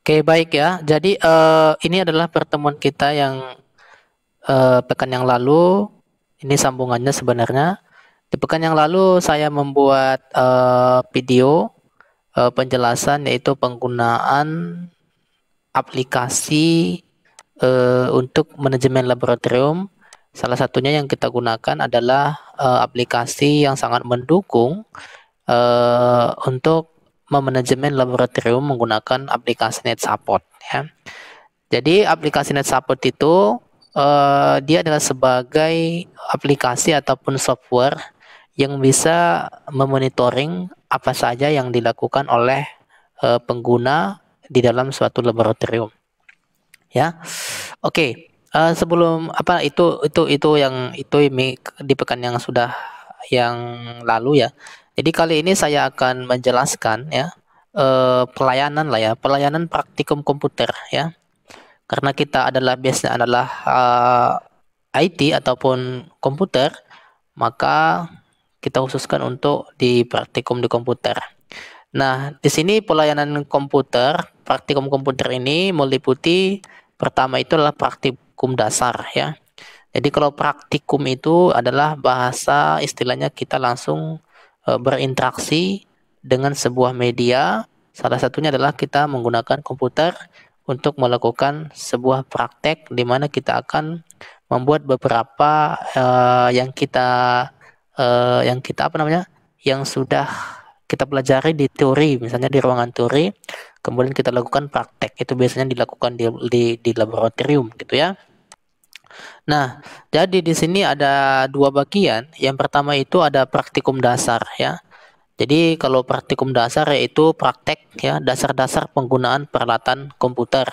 Oke, baik ya. Jadi ini adalah pertemuan kita yang pekan yang lalu. Ini sambungannya sebenarnya. Di pekan yang lalu saya membuat video penjelasan yaitu penggunaan aplikasi untuk manajemen laboratorium. Salah satunya yang kita gunakan adalah aplikasi yang sangat mendukung untuk memanajemen laboratorium menggunakan aplikasi NetSupport ya. Jadi aplikasi NetSupport itu dia adalah sebagai aplikasi ataupun software yang bisa memonitoring apa saja yang dilakukan oleh pengguna di dalam suatu laboratorium ya. Oke, sebelum apa itu di pekan yang sudah yang lalu ya. Jadi kali ini saya akan menjelaskan ya pelayanan lah ya, pelayanan praktikum komputer ya. Karena kita adalah base-nya adalah IT ataupun komputer, maka kita khususkan untuk di praktikum di komputer. Nah, di sini pelayanan komputer, praktikum komputer ini meliputi pertama itu adalah praktikum dasar ya. Jadi kalau praktikum itu adalah bahasa istilahnya kita langsung berinteraksi dengan sebuah media. Salah satunya adalah kita menggunakan komputer untuk melakukan sebuah praktek di mana kita akan membuat beberapa yang kita apa namanya yang sudah kita pelajari di teori, misalnya di ruangan teori, kemudian kita lakukan praktek. Itu biasanya dilakukan di laboratorium gitu ya. Nah, jadi di sini ada dua bagian. Yang pertama itu ada praktikum dasar ya. Jadi kalau praktikum dasar yaitu praktek ya, dasar-dasar penggunaan peralatan komputer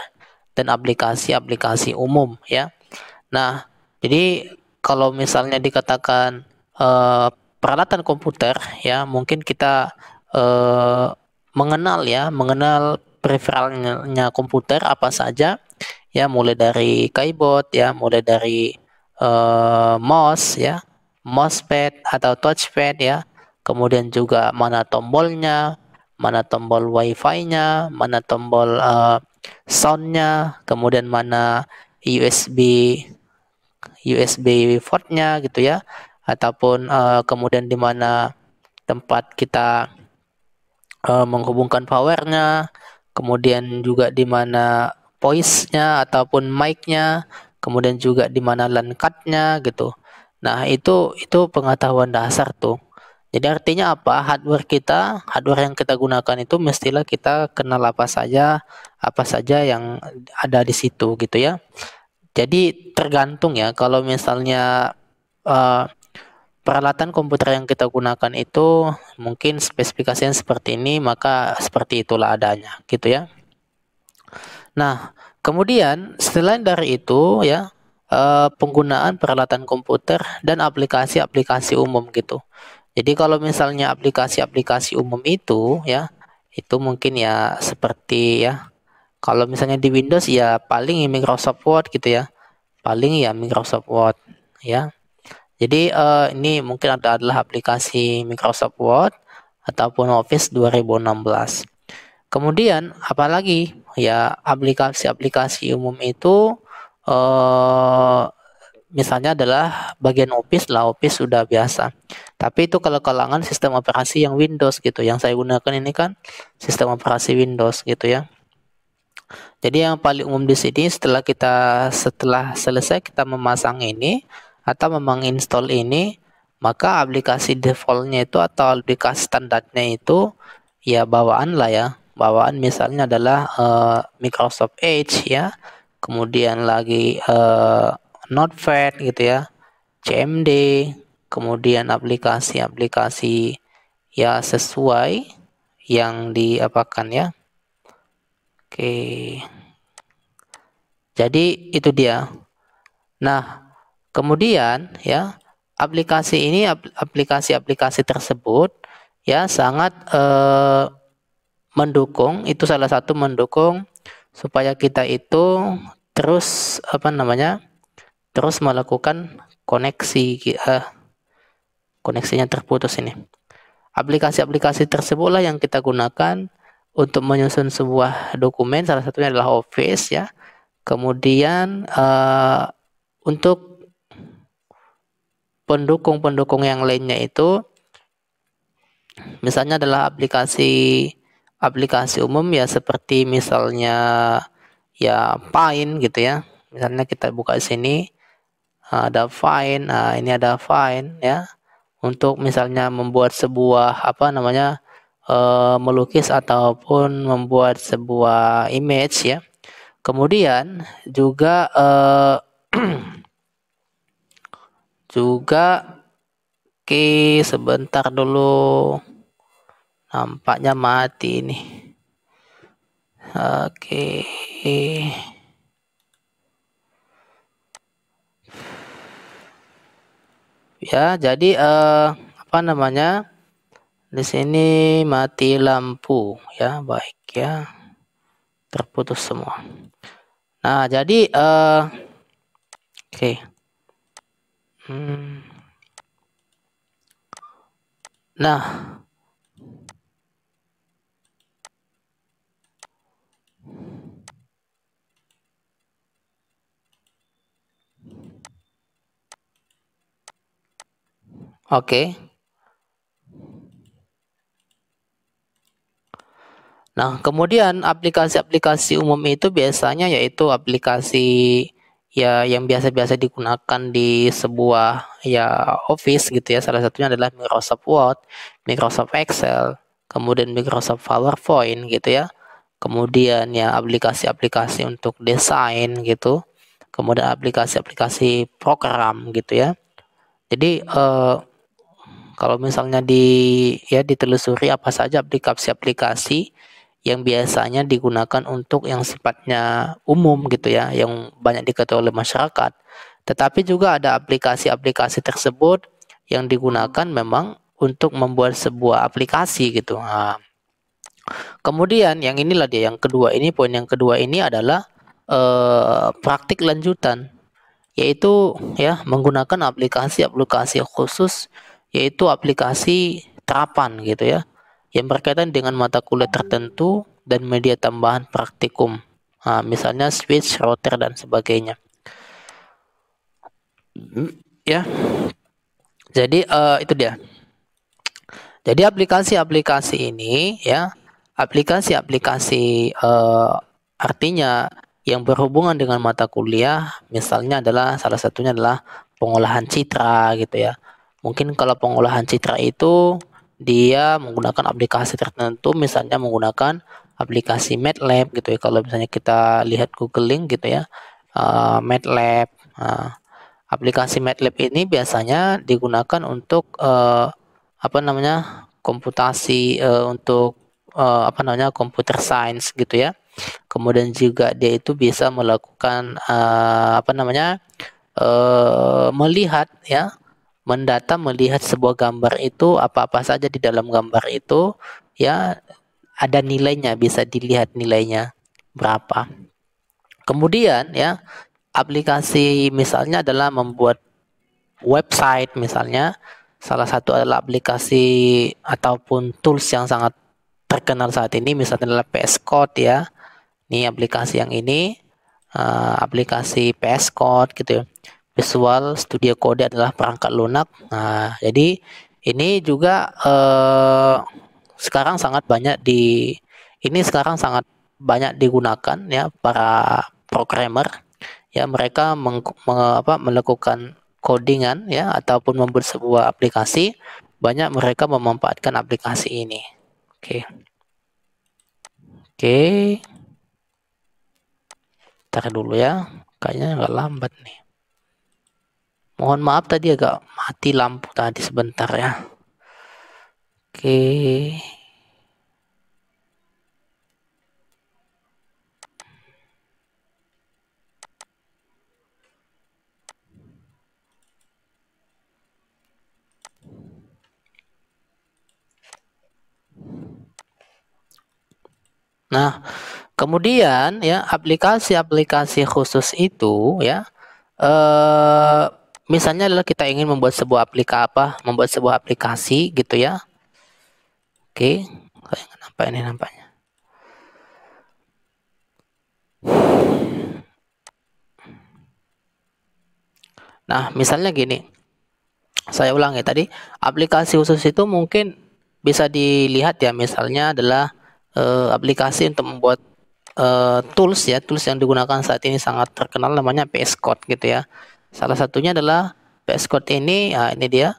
dan aplikasi-aplikasi umum ya. Nah, jadi kalau misalnya dikatakan peralatan komputer ya, mungkin kita eh, mengenal peripheralnya komputer apa saja ya, mulai dari keyboard ya, mulai dari mouse ya, mousepad atau touchpad ya, kemudian juga mana tombolnya, mana tombol wifi-nya, mana tombol sound-nya, kemudian mana USB USB portnya gitu ya, ataupun kemudian di mana tempat kita menghubungkan powernya, kemudian juga di mana voice-nya ataupun mic-nya, kemudian juga di mana LAN card-nya gitu. Nah, itu pengetahuan dasar tuh. Jadi artinya apa? Hardware yang kita gunakan itu mestilah kita kenal apa saja yang ada di situ gitu ya. Jadi tergantung ya, kalau misalnya eh, peralatan komputer yang kita gunakan itu mungkin spesifikasinya seperti ini, maka seperti itulah adanya, gitu ya. Nah, kemudian selain dari itu ya, penggunaan peralatan komputer dan aplikasi-aplikasi umum gitu. Jadi kalau misalnya aplikasi-aplikasi umum itu ya, itu mungkin ya seperti ya, kalau misalnya di Windows ya paling Microsoft Word gitu ya, paling ya Microsoft Word ya. Jadi ini mungkin adalah aplikasi Microsoft Word ataupun Office 2016. Kemudian apalagi ya, aplikasi-aplikasi umum itu eh, misalnya adalah bagian Office lah, Office sudah biasa. Tapi itu kalau kalangan sistem operasi yang Windows gitu, yang saya gunakan ini kan sistem operasi Windows gitu ya. Jadi yang paling umum di sini setelah selesai kita memasang ini atau menginstall ini, maka aplikasi defaultnya itu atau aplikasi standarnya itu ya bawaan lah ya. Bawaan misalnya adalah Microsoft Edge ya, kemudian lagi Notepad gitu ya, CMD, kemudian aplikasi-aplikasi ya sesuai yang diapakan ya. Oke. Jadi itu dia. Nah, kemudian ya aplikasi-aplikasi tersebut ya sangat mendukung, itu salah satu mendukung supaya kita itu terus apa namanya? Terus melakukan koneksinya terputus ini. Aplikasi-aplikasi tersebutlah yang kita gunakan untuk menyusun sebuah dokumen, salah satunya adalah Office ya. Kemudian untuk pendukung-pendukung yang lainnya itu misalnya adalah aplikasi umum ya, seperti misalnya ya Find gitu ya. Misalnya kita buka sini ada Find, nah ini ada Find ya, untuk misalnya membuat sebuah apa namanya melukis ataupun membuat sebuah image ya. Kemudian juga juga oke, sebentar dulu, nampaknya mati ini. Oke. Ya, jadi apa namanya? Di sini mati lampu ya, baik ya. Terputus semua. Nah, jadi oke. Nah, oke. Nah, kemudian aplikasi-aplikasi umum itu biasanya yaitu aplikasi ya yang biasa-biasa digunakan di sebuah ya office gitu ya. Salah satunya adalah Microsoft Word, Microsoft Excel, kemudian Microsoft PowerPoint gitu ya. Kemudian ya aplikasi-aplikasi untuk desain gitu. Kemudian aplikasi-aplikasi program gitu ya. Jadi kalau misalnya ditelusuri apa saja aplikasi-aplikasi yang biasanya digunakan untuk yang sifatnya umum gitu ya, yang banyak diketahui oleh masyarakat. Tetapi juga ada aplikasi-aplikasi tersebut yang digunakan memang untuk membuat sebuah aplikasi gitu. Nah, kemudian yang inilah dia yang kedua ini, poin yang kedua ini adalah praktik lanjutan, yaitu ya menggunakan aplikasi-aplikasi khusus, yaitu aplikasi terapan gitu ya, yang berkaitan dengan mata kuliah tertentu dan media tambahan praktikum. Nah, misalnya switch, router dan sebagainya. Ya, jadi itu dia. Jadi aplikasi-aplikasi ini ya, aplikasi-aplikasi artinya yang berhubungan dengan mata kuliah, misalnya adalah salah satunya adalah pengolahan citra gitu ya. Mungkin kalau pengolahan citra itu dia menggunakan aplikasi tertentu, misalnya menggunakan aplikasi MATLAB gitu ya. Kalau misalnya kita lihat googling gitu ya, MATLAB. Aplikasi MATLAB ini biasanya digunakan untuk apa namanya komputasi, untuk apa namanya computer science gitu ya. Kemudian juga dia itu bisa melakukan apa namanya melihat ya, melihat sebuah gambar itu apa-apa saja di dalam gambar itu ya, ada nilainya, bisa dilihat nilainya berapa. Kemudian ya, aplikasi misalnya adalah membuat website misalnya. Salah satu adalah aplikasi ataupun tools yang sangat terkenal saat ini misalnya adalah PS Code ya. Ini aplikasi yang ini, aplikasi PS Code gitu ya. Visual Studio Code adalah perangkat lunak. Nah, jadi ini juga sekarang sangat banyak sekarang sangat banyak digunakan ya para programmer ya, mereka melakukan codingan ya ataupun membuat sebuah aplikasi, banyak mereka memanfaatkan aplikasi ini. Oke. Oke. Ntar dulu ya. Kayaknya agak lambat nih. Mohon maaf tadi agak mati lampu tadi sebentar ya. Oke. Nah, kemudian ya aplikasi-aplikasi khusus itu ya, misalnya adalah kita ingin membuat sebuah membuat sebuah aplikasi gitu ya. Oke, apa ini nampaknya? Nah, misalnya gini, saya ulangi tadi, aplikasi khusus itu mungkin bisa dilihat ya, misalnya adalah aplikasi untuk membuat tools ya, tools yang digunakan saat ini sangat terkenal namanya VS Code gitu ya. Salah satunya adalah VS Code ini, ini dia.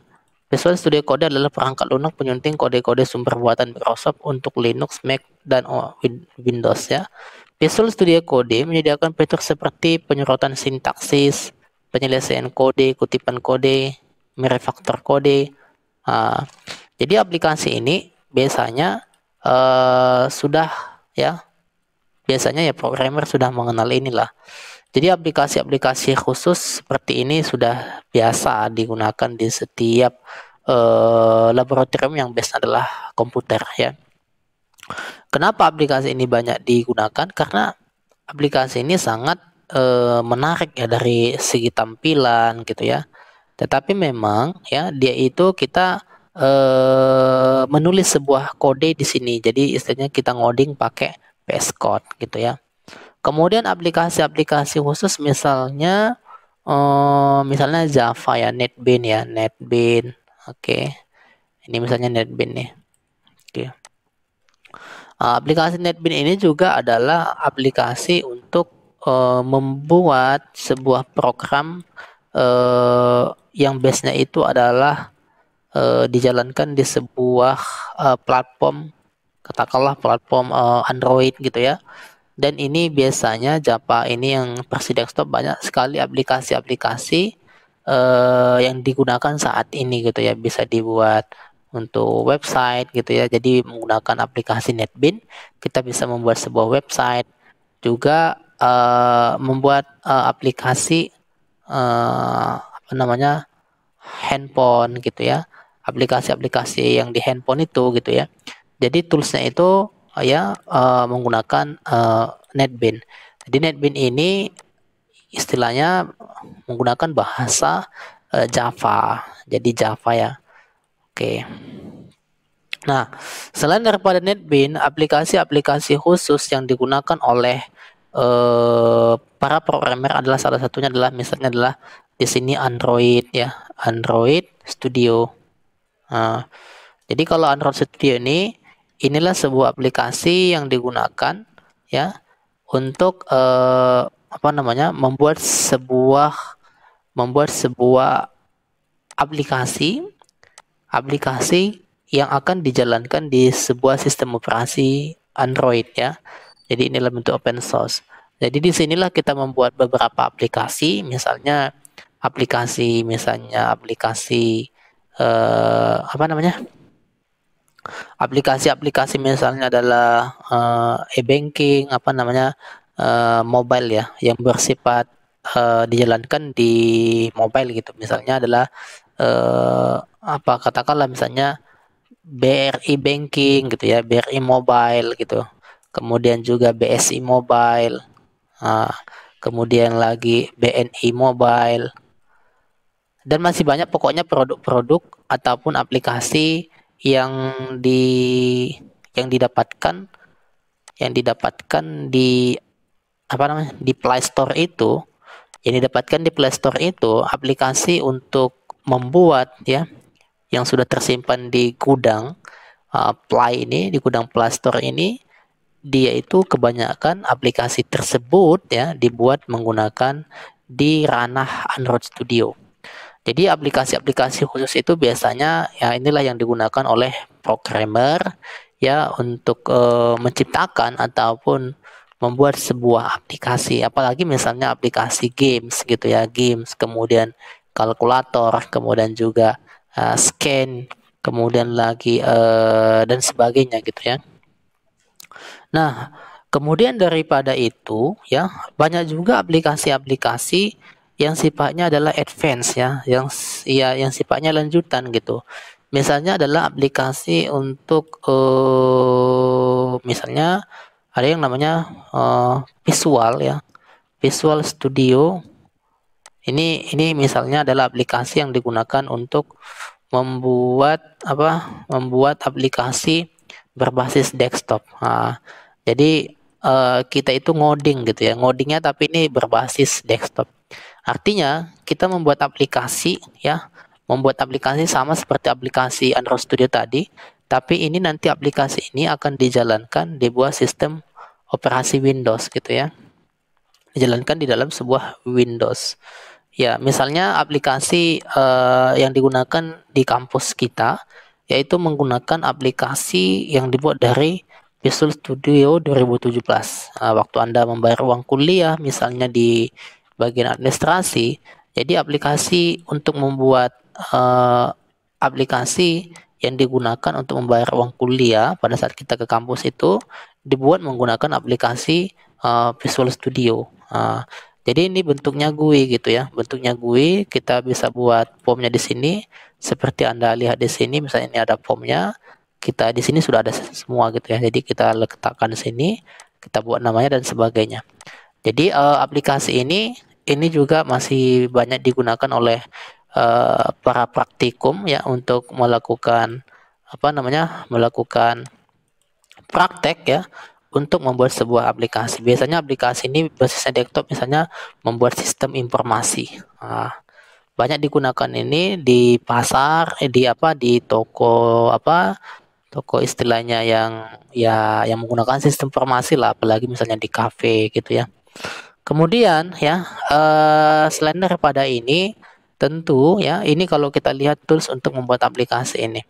Visual Studio Code adalah perangkat lunak penyunting kode-kode sumber buatan Microsoft untuk Linux, Mac, dan Windows ya. Visual Studio Code menyediakan fitur seperti penyurutan sintaksis, penyelesaian kode, kutipan kode, merefaktor kode. Ah, jadi aplikasi ini biasanya sudah ya, biasanya ya programmer sudah mengenal inilah. Jadi aplikasi-aplikasi khusus seperti ini sudah biasa digunakan di setiap laboratorium yang base adalah komputer ya. Kenapa aplikasi ini banyak digunakan? Karena aplikasi ini sangat menarik ya dari segi tampilan gitu ya. Tetapi memang ya dia itu kita menulis sebuah kode di sini. Jadi istilahnya kita ngoding pakai VS Code gitu ya. Kemudian aplikasi-aplikasi khusus misalnya Java ya, NetBeans ya, NetBeans. Oke. Ini misalnya NetBeans nih. Oke. Aplikasi NetBeans ini juga adalah aplikasi untuk membuat sebuah program yang base-nya itu adalah dijalankan di sebuah platform, katakanlah platform Android gitu ya. Dan ini biasanya Java ini yang versi desktop banyak sekali aplikasi-aplikasi yang digunakan saat ini gitu ya, bisa dibuat untuk website gitu ya. Jadi menggunakan aplikasi NetBeans kita bisa membuat sebuah website, juga membuat aplikasi apa namanya, handphone gitu ya, aplikasi-aplikasi yang di handphone itu gitu ya. Jadi toolsnya itu menggunakan NetBeans. Jadi NetBeans ini istilahnya menggunakan bahasa Java. Jadi Java ya. Oke. Nah, selain daripada NetBeans, aplikasi-aplikasi khusus yang digunakan oleh para programmer adalah salah satunya adalah misalnya adalah di sini Android ya, Android Studio. Nah, jadi kalau Android Studio ini inilah sebuah aplikasi yang digunakan ya untuk apa namanya, membuat sebuah aplikasi yang akan dijalankan di sebuah sistem operasi Android ya. Jadi inilah bentuk open source. Jadi disinilah kita membuat beberapa aplikasi, aplikasi apa namanya, aplikasi-aplikasi misalnya adalah e-banking, apa namanya, mobile ya, yang bersifat dijalankan di mobile gitu. Misalnya adalah apa, katakanlah misalnya BRI Banking gitu ya, BRI Mobile gitu. Kemudian juga BSI Mobile, kemudian lagi BNI Mobile, dan masih banyak pokoknya produk-produk ataupun aplikasi yang di yang didapatkan di apa namanya, di Play Store itu, aplikasi untuk membuat ya yang sudah tersimpan di gudang di gudang Play Store ini, dia itu kebanyakan aplikasi tersebut ya dibuat menggunakan di ranah Android Studio. Jadi aplikasi-aplikasi khusus itu biasanya ya inilah yang digunakan oleh programmer ya untuk menciptakan ataupun membuat sebuah aplikasi, apalagi misalnya aplikasi games gitu ya, games, kemudian kalkulator, kemudian juga scan, kemudian lagi dan sebagainya gitu ya. Nah, kemudian daripada itu ya, banyak juga aplikasi-aplikasi yang sifatnya adalah advance ya, yang sifatnya lanjutan gitu. Misalnya adalah aplikasi untuk misalnya ada yang namanya Visual ya, Visual Studio. Ini misalnya adalah aplikasi yang digunakan untuk membuat aplikasi berbasis desktop. Nah, jadi kita itu ngoding gitu ya. Ngodingnya tapi ini berbasis desktop. Artinya kita membuat aplikasi ya, membuat aplikasi sama seperti aplikasi Android Studio tadi, tapi ini nanti aplikasi ini akan dijalankan di buah sistem operasi Windows gitu ya. Dijalankan di dalam sebuah Windows. Ya, misalnya aplikasi yang digunakan di kampus kita yaitu menggunakan aplikasi yang dibuat dari Visual Studio 2017. Waktu Anda membayar uang kuliah misalnya di bagian administrasi, jadi aplikasi untuk membuat aplikasi yang digunakan untuk membayar uang kuliah pada saat kita ke kampus itu dibuat menggunakan aplikasi Visual Studio. Jadi ini bentuknya GUI gitu ya. Bentuknya GUI, kita bisa buat formnya di sini seperti Anda lihat di sini, misalnya ini ada formnya. Kita di sini sudah ada semua gitu ya. Jadi kita letakkan di sini, kita buat namanya dan sebagainya. Jadi aplikasi ini juga masih banyak digunakan oleh para praktikum ya untuk melakukan apa namanya? Melakukan praktek ya untuk membuat sebuah aplikasi. Biasanya aplikasi ini basisnya desktop, misalnya membuat sistem informasi. Banyak digunakan ini di pasar, di toko toko istilahnya yang menggunakan sistem informasi lah, apalagi misalnya di kafe gitu ya. Kemudian ya selain daripada ini, tentu ya ini kalau kita lihat tools untuk membuat aplikasi ini.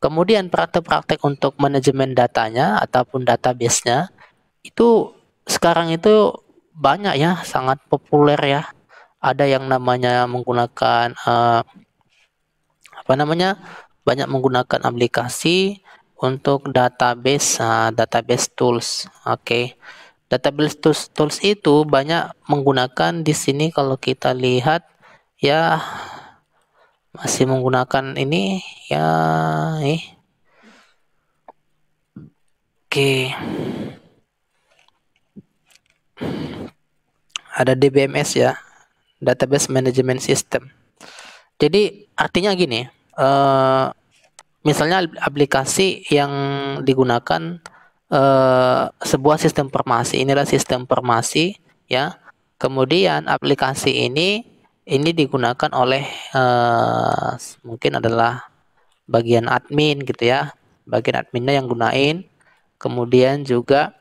Kemudian praktek-praktek untuk manajemen datanya ataupun database-nya itu sekarang itu banyak ya, sangat populer ya. Ada yang namanya menggunakan banyak menggunakan aplikasi untuk database, database tools. Oke. Database tools itu banyak menggunakan di sini kalau kita lihat ya masih menggunakan ini ya Oke. Ada DBMS ya, Database Management System. Jadi artinya gini, misalnya aplikasi yang digunakan sebuah sistem informasi, inilah sistem informasi ya. Kemudian aplikasi ini digunakan oleh mungkin adalah bagian admin gitu ya, bagian adminnya yang gunain. Kemudian juga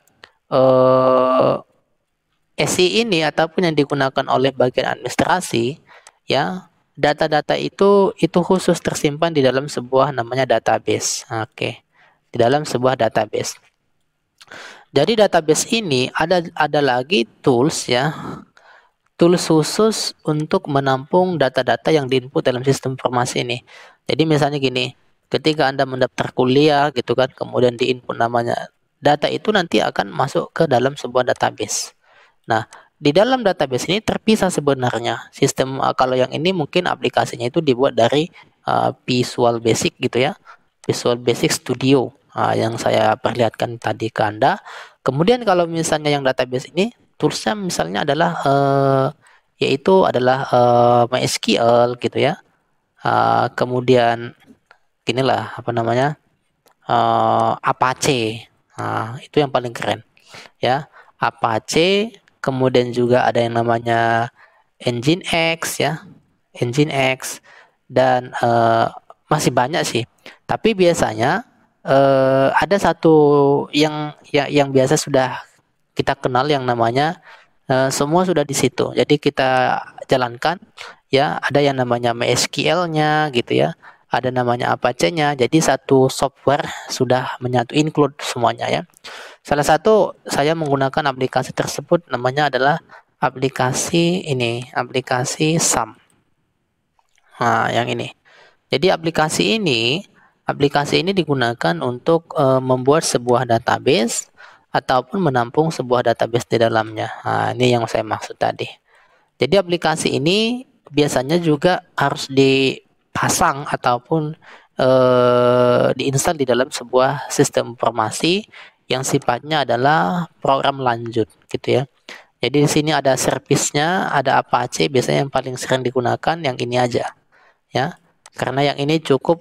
SI ini ataupun yang digunakan oleh bagian administrasi ya, data-data itu khusus tersimpan di dalam sebuah namanya database. Oke. Di dalam sebuah database. Jadi database ini ada lagi tools ya. Tools khusus untuk menampung data-data yang diinput dalam sistem informasi ini. Jadi misalnya gini, ketika Anda mendaftar kuliah gitu kan, kemudian diinput namanya, data itu nanti akan masuk ke dalam sebuah database. Nah, di dalam database ini terpisah sebenarnya sistem. Kalau yang ini mungkin aplikasinya itu dibuat dari Visual Basic gitu ya, Visual Basic Studio yang saya perlihatkan tadi ke Anda. Kemudian kalau misalnya yang database ini toolsnya misalnya adalah yaitu adalah MySQL gitu ya. Kemudian inilah Apache. Itu yang paling keren ya, Apache. Kemudian juga ada yang namanya Nginx ya, Nginx, dan masih banyak sih. Tapi biasanya ada satu yang biasa sudah kita kenal yang namanya semua sudah di situ. Jadi kita jalankan ya, ada yang namanya MySQL-nya gitu ya, ada namanya Apache-nya. Jadi satu software sudah menyatu, include semuanya ya. Salah satu saya menggunakan aplikasi tersebut namanya adalah aplikasi ini, aplikasi SAM. Yang ini. Jadi aplikasi ini digunakan untuk membuat sebuah database ataupun menampung sebuah database di dalamnya. Ini yang saya maksud tadi. Jadi aplikasi ini biasanya juga harus dipasang ataupun diinstal di dalam sebuah sistem informasi yang sifatnya adalah program lanjut gitu ya. Jadi di sini ada servisnya, ada Apache, biasanya yang paling sering digunakan yang ini aja ya. Karena yang ini cukup,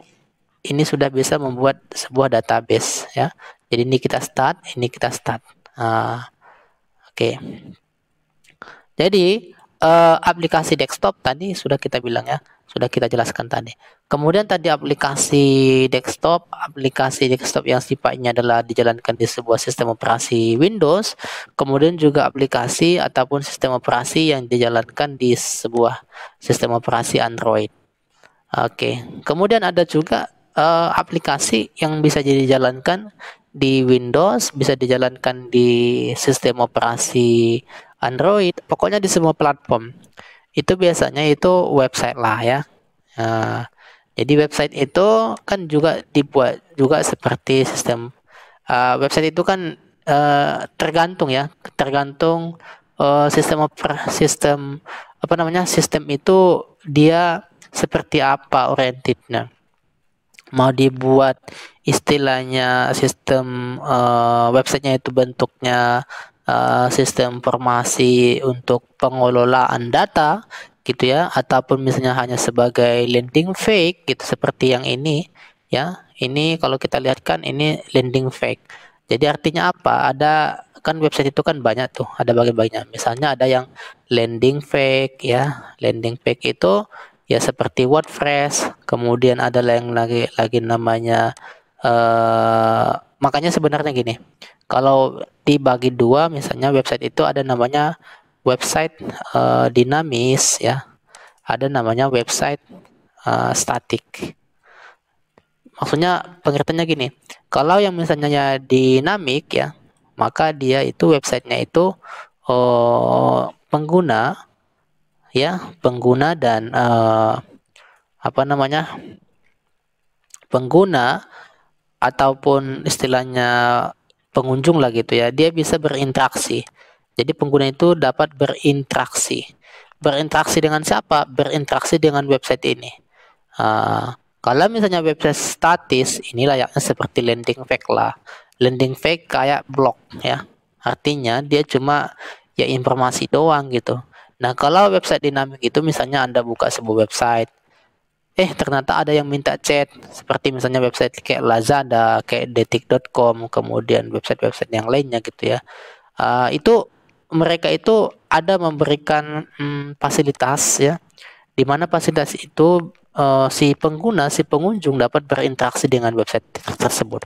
ini sudah bisa membuat sebuah database ya. Jadi ini kita start. Oke. Jadi aplikasi desktop tadi sudah kita bilang ya, sudah kita jelaskan tadi. Kemudian tadi aplikasi desktop yang sifatnya adalah dijalankan di sebuah sistem operasi Windows, kemudian juga aplikasi ataupun sistem operasi yang dijalankan di sebuah sistem operasi Android. Oke, kemudian ada juga aplikasi yang bisa dijalankan di Windows, bisa dijalankan di sistem operasi Android, pokoknya di semua platform. Itu biasanya itu website lah ya. Nah, jadi website itu kan juga dibuat juga seperti sistem website itu kan tergantung ya, tergantung sistem apa namanya sistem itu dia seperti apa orientednya. Mau dibuat istilahnya sistem websitenya itu bentuknya sistem informasi untuk pengelolaan data gitu ya, ataupun misalnya hanya sebagai landing page gitu seperti yang ini ya. Ini kalau kita lihat kan ini landing page. Jadi artinya apa? Ada kan website itu kan banyak tuh, ada bagian-bagiannya. Misalnya ada yang landing page ya. Landing page itu ya seperti WordPress, kemudian ada yang lagi namanya makanya sebenarnya gini, kalau dibagi dua misalnya website itu ada namanya website dinamis ya, ada namanya website statik. Maksudnya pengertiannya gini, kalau yang misalnya dinamik ya, maka dia itu websitenya itu pengguna ya, pengguna dan apa namanya pengguna ataupun istilahnya pengunjung lah gitu ya, dia bisa berinteraksi. Jadi pengguna itu dapat berinteraksi. Berinteraksi dengan siapa? Berinteraksi dengan website ini. Kalau misalnya website statis, ini layaknya seperti landing page lah. Landing page kayak blog ya. Artinya dia cuma ya informasi doang gitu. Nah, kalau website dinamik itu misalnya Anda buka sebuah website, ternyata ada yang minta chat, seperti misalnya website kayak Lazada, kayak detik.com, kemudian website-website yang lainnya gitu ya. Itu mereka itu ada memberikan fasilitas ya, di mana fasilitas itu si pengguna, si pengunjung dapat berinteraksi dengan website tersebut,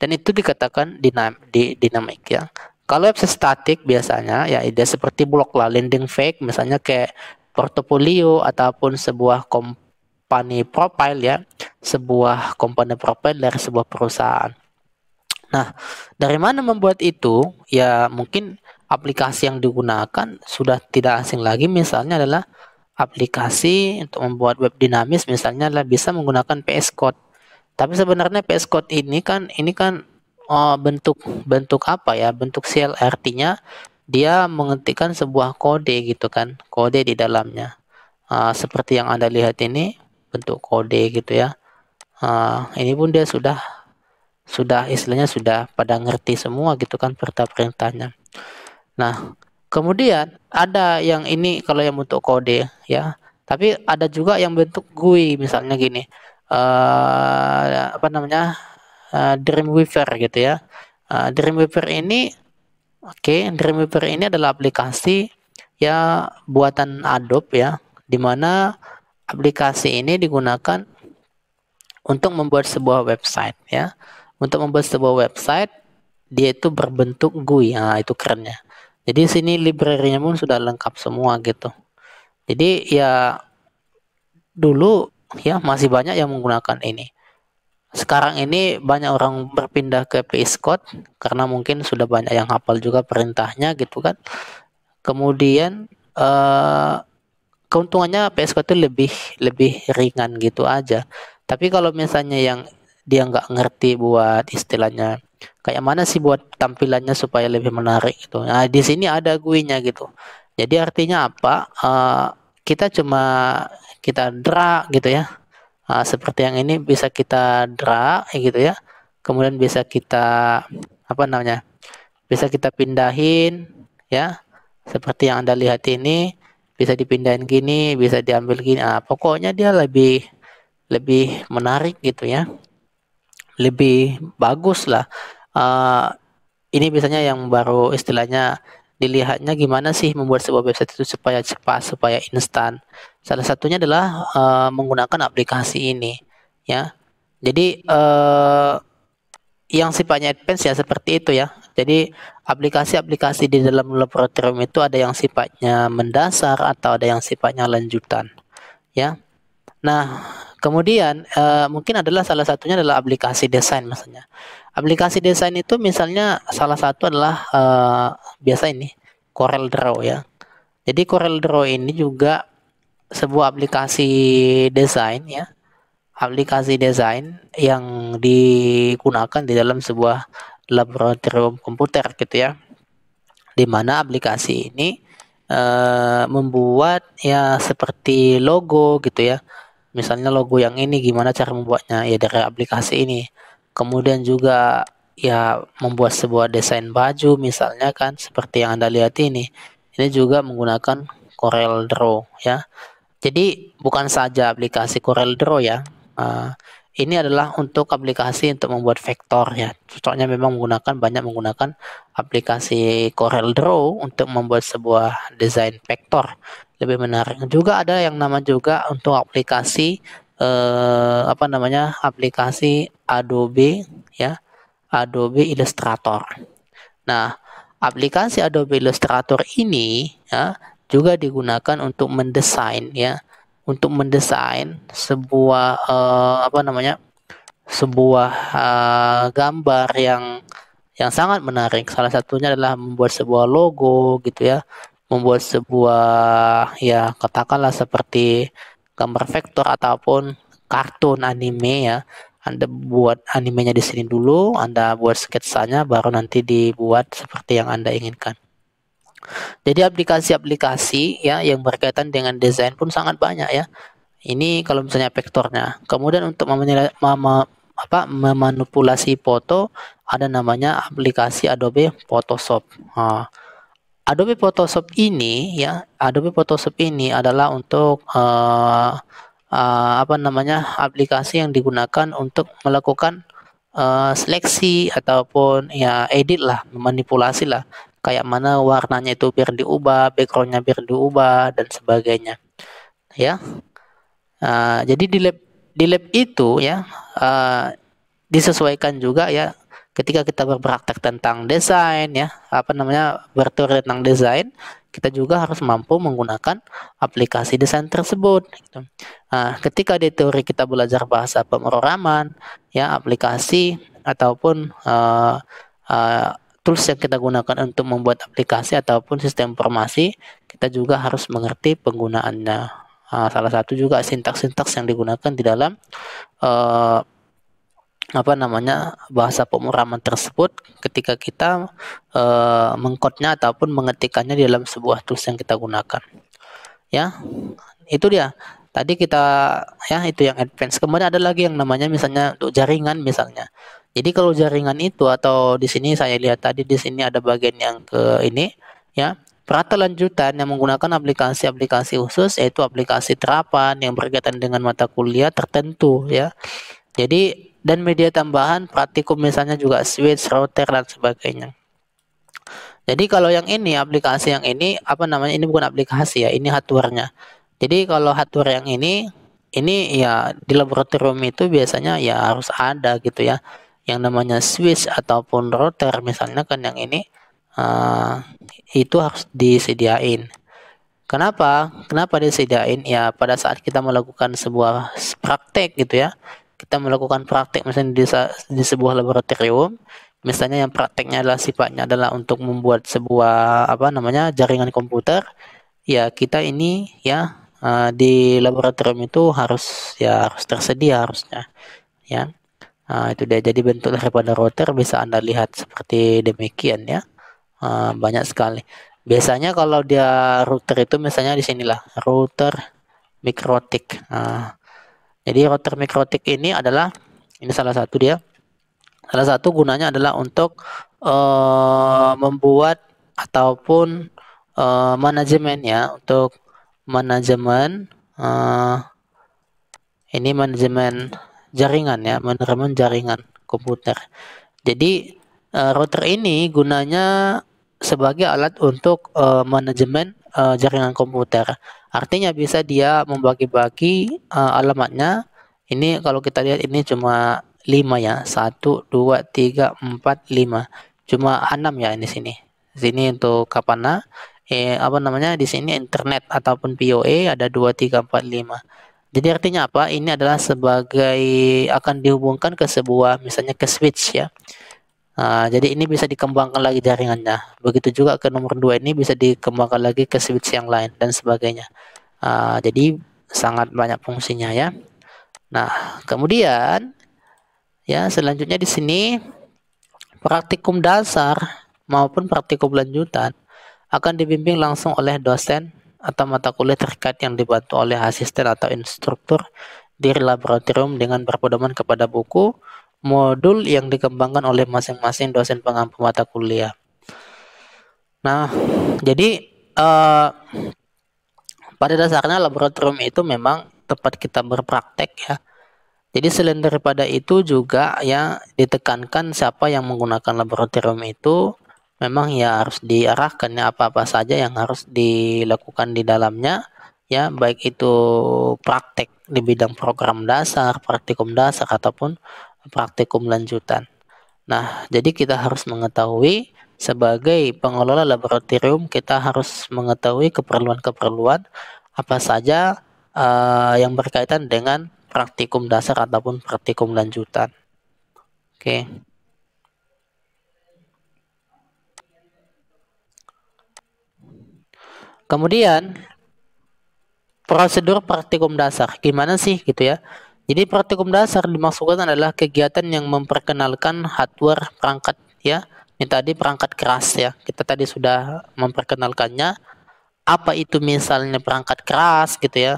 dan itu dikatakan dinamik ya. Kalau website statik biasanya ya ide seperti blog lah, landing page misalnya kayak portofolio ataupun sebuah company profile ya, sebuah company profile dari sebuah perusahaan. Nah, dari mana membuat itu? Ya mungkin aplikasi yang digunakan sudah tidak asing lagi, misalnya adalah aplikasi untuk membuat web dinamis, misalnya adalah bisa menggunakan VS Code. Tapi sebenarnya VS Code ini kan bentuk bentuk apa ya? Bentuk shell, artinya dia mengetikkan sebuah kode gitu kan, kode di dalamnya. Seperti yang Anda lihat ini bentuk kode gitu ya. Ini pun dia sudah istilahnya sudah pada ngerti semua gitu kan perintah-perintahnya. Nah, kemudian ada yang ini kalau yang bentuk kode ya, tapi ada juga yang bentuk GUI, misalnya gini, apa namanya, Dreamweaver gitu ya. Dreamweaver ini, Dreamweaver ini adalah aplikasi ya buatan Adobe ya, di mana aplikasi ini digunakan untuk membuat sebuah website ya. Untuk membuat sebuah website, dia itu berbentuk GUI. Nah, itu kerennya. Jadi sini library-nya pun sudah lengkap semua gitu. Jadi ya dulu ya masih banyak yang menggunakan ini. Sekarang ini banyak orang berpindah ke VS Code karena mungkin sudah banyak yang hafal juga perintahnya gitu kan. Kemudian keuntungannya VS Code itu lebih ringan gitu aja. Tapi kalau misalnya yang dia nggak ngerti buat istilahnya kayak mana sih buat tampilannya supaya lebih menarik gitu. Nah, di sini ada GUI-nya gitu. Jadi artinya apa? Kita drag gitu ya. Seperti yang ini bisa kita drag gitu ya. Kemudian bisa kita apa namanya? Bisa kita pindahin ya. Seperti yang Anda lihat ini, bisa dipindahin gini, bisa diambil gini. Pokoknya dia lebih lebih menarik gitu ya. Lebih bagus lah. Ini biasanya yang baru istilahnya dilihatnya gimana sih membuat sebuah website itu supaya cepat, supaya instan. Salah satunya adalah menggunakan aplikasi ini, ya. Jadi yang sifatnya advance ya seperti itu ya. Jadi aplikasi-aplikasi di dalam laboratorium itu ada yang sifatnya mendasar atau ada yang sifatnya lanjutan, ya. Nah, kemudian mungkin adalah salah satunya adalah aplikasi desain misalnya. Aplikasi desain itu misalnya salah satu adalah biasa ini Corel Draw ya. Jadi Corel Draw ini juga sebuah aplikasi desain ya. Aplikasi desain yang digunakan di dalam sebuah laboratorium komputer gitu ya. Di mana aplikasi ini membuat ya seperti logo gitu ya. Misalnya logo yang ini gimana cara membuatnya ya dari aplikasi ini. Kemudian juga ya membuat sebuah desain baju misalnya kan seperti yang Anda lihat ini. Ini juga menggunakan Corel Draw ya. Jadi bukan saja aplikasi Corel Draw ya. Uh, ini adalah untuk aplikasi untuk membuat vektor ya. Contohnya memang banyak menggunakan aplikasi Corel Draw untuk membuat sebuah desain vektor. Lebih menarik. Juga ada yang nama juga untuk aplikasi apa namanya? Aplikasi Adobe ya. Adobe Illustrator. Nah, aplikasi Adobe Illustrator ini ya juga digunakan untuk mendesain ya, untuk mendesain sebuah apa namanya? Sebuah gambar yang sangat menarik. Salah satunya adalah membuat sebuah logo gitu ya, membuat sebuah ya katakanlah seperti gambar vektor ataupun kartun anime ya. Anda buat animenya di sini dulu, Anda buat sketsanya, baru nanti dibuat seperti yang Anda inginkan. Jadi aplikasi-aplikasi ya yang berkaitan dengan desain pun sangat banyak ya. Ini kalau misalnya vektornya. Kemudian untuk memanipulasi foto ada namanya aplikasi Adobe Photoshop. Nah, Adobe Photoshop ini ya, Adobe Photoshop ini adalah untuk apa namanya aplikasi yang digunakan untuk melakukan seleksi ataupun ya edit lah, memanipulasi lah, kayak mana warnanya itu biar diubah, backgroundnya biar diubah dan sebagainya, ya. Jadi di lab itu ya disesuaikan juga ya ketika kita berpraktek tentang desain ya apa namanya berteori tentang desain kita juga harus mampu menggunakan aplikasi desain tersebut gitu. Ketika di teori kita belajar bahasa pemrograman ya aplikasi ataupun tools yang kita gunakan untuk membuat aplikasi ataupun sistem informasi kita juga harus mengerti penggunaannya. Salah satu juga sintaks-sintaks yang digunakan di dalam apa namanya bahasa pemrograman tersebut ketika kita mengkodenya ataupun mengetikkannya di dalam sebuah tools yang kita gunakan. Ya, itu dia. Tadi kita ya itu yang advance. Kemudian ada lagi yang namanya misalnya untuk jaringan misalnya. Jadi kalau jaringan itu atau di sini saya lihat tadi di sini ada bagian yang ke ini ya. Perata lanjutan yang menggunakan aplikasi-aplikasi khusus yaitu aplikasi terapan yang berkaitan dengan mata kuliah tertentu ya. Jadi dan media tambahan praktikum misalnya juga switch, router dan sebagainya. Jadi kalau yang ini aplikasi yang ini apa namanya ini bukan aplikasi ya, ini hardware-nya. Jadi kalau hardware yang ini ya di laboratorium itu biasanya ya harus ada gitu ya. Yang namanya switch ataupun router misalnya kan yang ini itu harus disediain. Kenapa? Kenapa disediain? Ya pada saat kita melakukan sebuah praktek gitu ya. Kita melakukan praktek misalnya di sebuah laboratorium. Misalnya yang prakteknya adalah sifatnya adalah untuk membuat sebuah apa namanya jaringan komputer. Ya kita ini ya di laboratorium itu harus tersedia harusnya ya. Itu dia jadi bentuk daripada router bisa Anda lihat seperti demikian ya. Banyak sekali. Biasanya kalau dia router itu misalnya di sinilah router mikrotik. Jadi router mikrotik ini adalah ini salah satu dia. Salah satu gunanya adalah untuk membuat ataupun manajemen ya untuk manajemen ini manajemen jaringan ya manajemen jaringan komputer. Jadi router ini gunanya sebagai alat untuk manajemen jaringan komputer. Artinya bisa dia membagi-bagi alamatnya. Ini kalau kita lihat ini cuma 5 ya. 1, 2, 3, 4, 5. Cuma 6 ya ini sini. Sini untuk Kapana. Apa namanya di sini internet ataupun PoE ada 2, 3, 4, 5. Jadi artinya apa? Ini adalah sebagai akan dihubungkan ke sebuah misalnya ke switch ya. Jadi ini bisa dikembangkan lagi jaringannya. Begitu juga ke nomor 2 ini bisa dikembangkan lagi ke switch yang lain dan sebagainya. Jadi sangat banyak fungsinya ya. Nah, kemudian ya selanjutnya di sini praktikum dasar maupun praktikum lanjutan akan dibimbing langsung oleh dosen atau mata kuliah terkait yang dibantu oleh asisten atau instruktur di laboratorium dengan berpedoman kepada buku modul yang dikembangkan oleh masing-masing dosen pengampu mata kuliah. Nah, jadi pada dasarnya laboratorium itu memang tempat kita berpraktek ya. Jadi selain daripada itu juga ya ditekankan siapa yang menggunakan laboratorium itu memang ya harus diarahkan ya apa-apa saja yang harus dilakukan di dalamnya ya baik itu praktek di bidang program dasar, praktikum dasar ataupun praktikum lanjutan. Nah, jadi kita harus mengetahui sebagai pengelola laboratorium kita harus mengetahui keperluan-keperluan apa saja yang berkaitan dengan praktikum dasar ataupun praktikum lanjutan. Oke. Kemudian prosedur praktikum dasar gimana sih gitu ya. Jadi praktikum dasar dimaksudkan adalah kegiatan yang memperkenalkan hardware perangkat ya. Ini tadi perangkat keras ya. Kita tadi sudah memperkenalkannya. Apa itu misalnya perangkat keras gitu ya.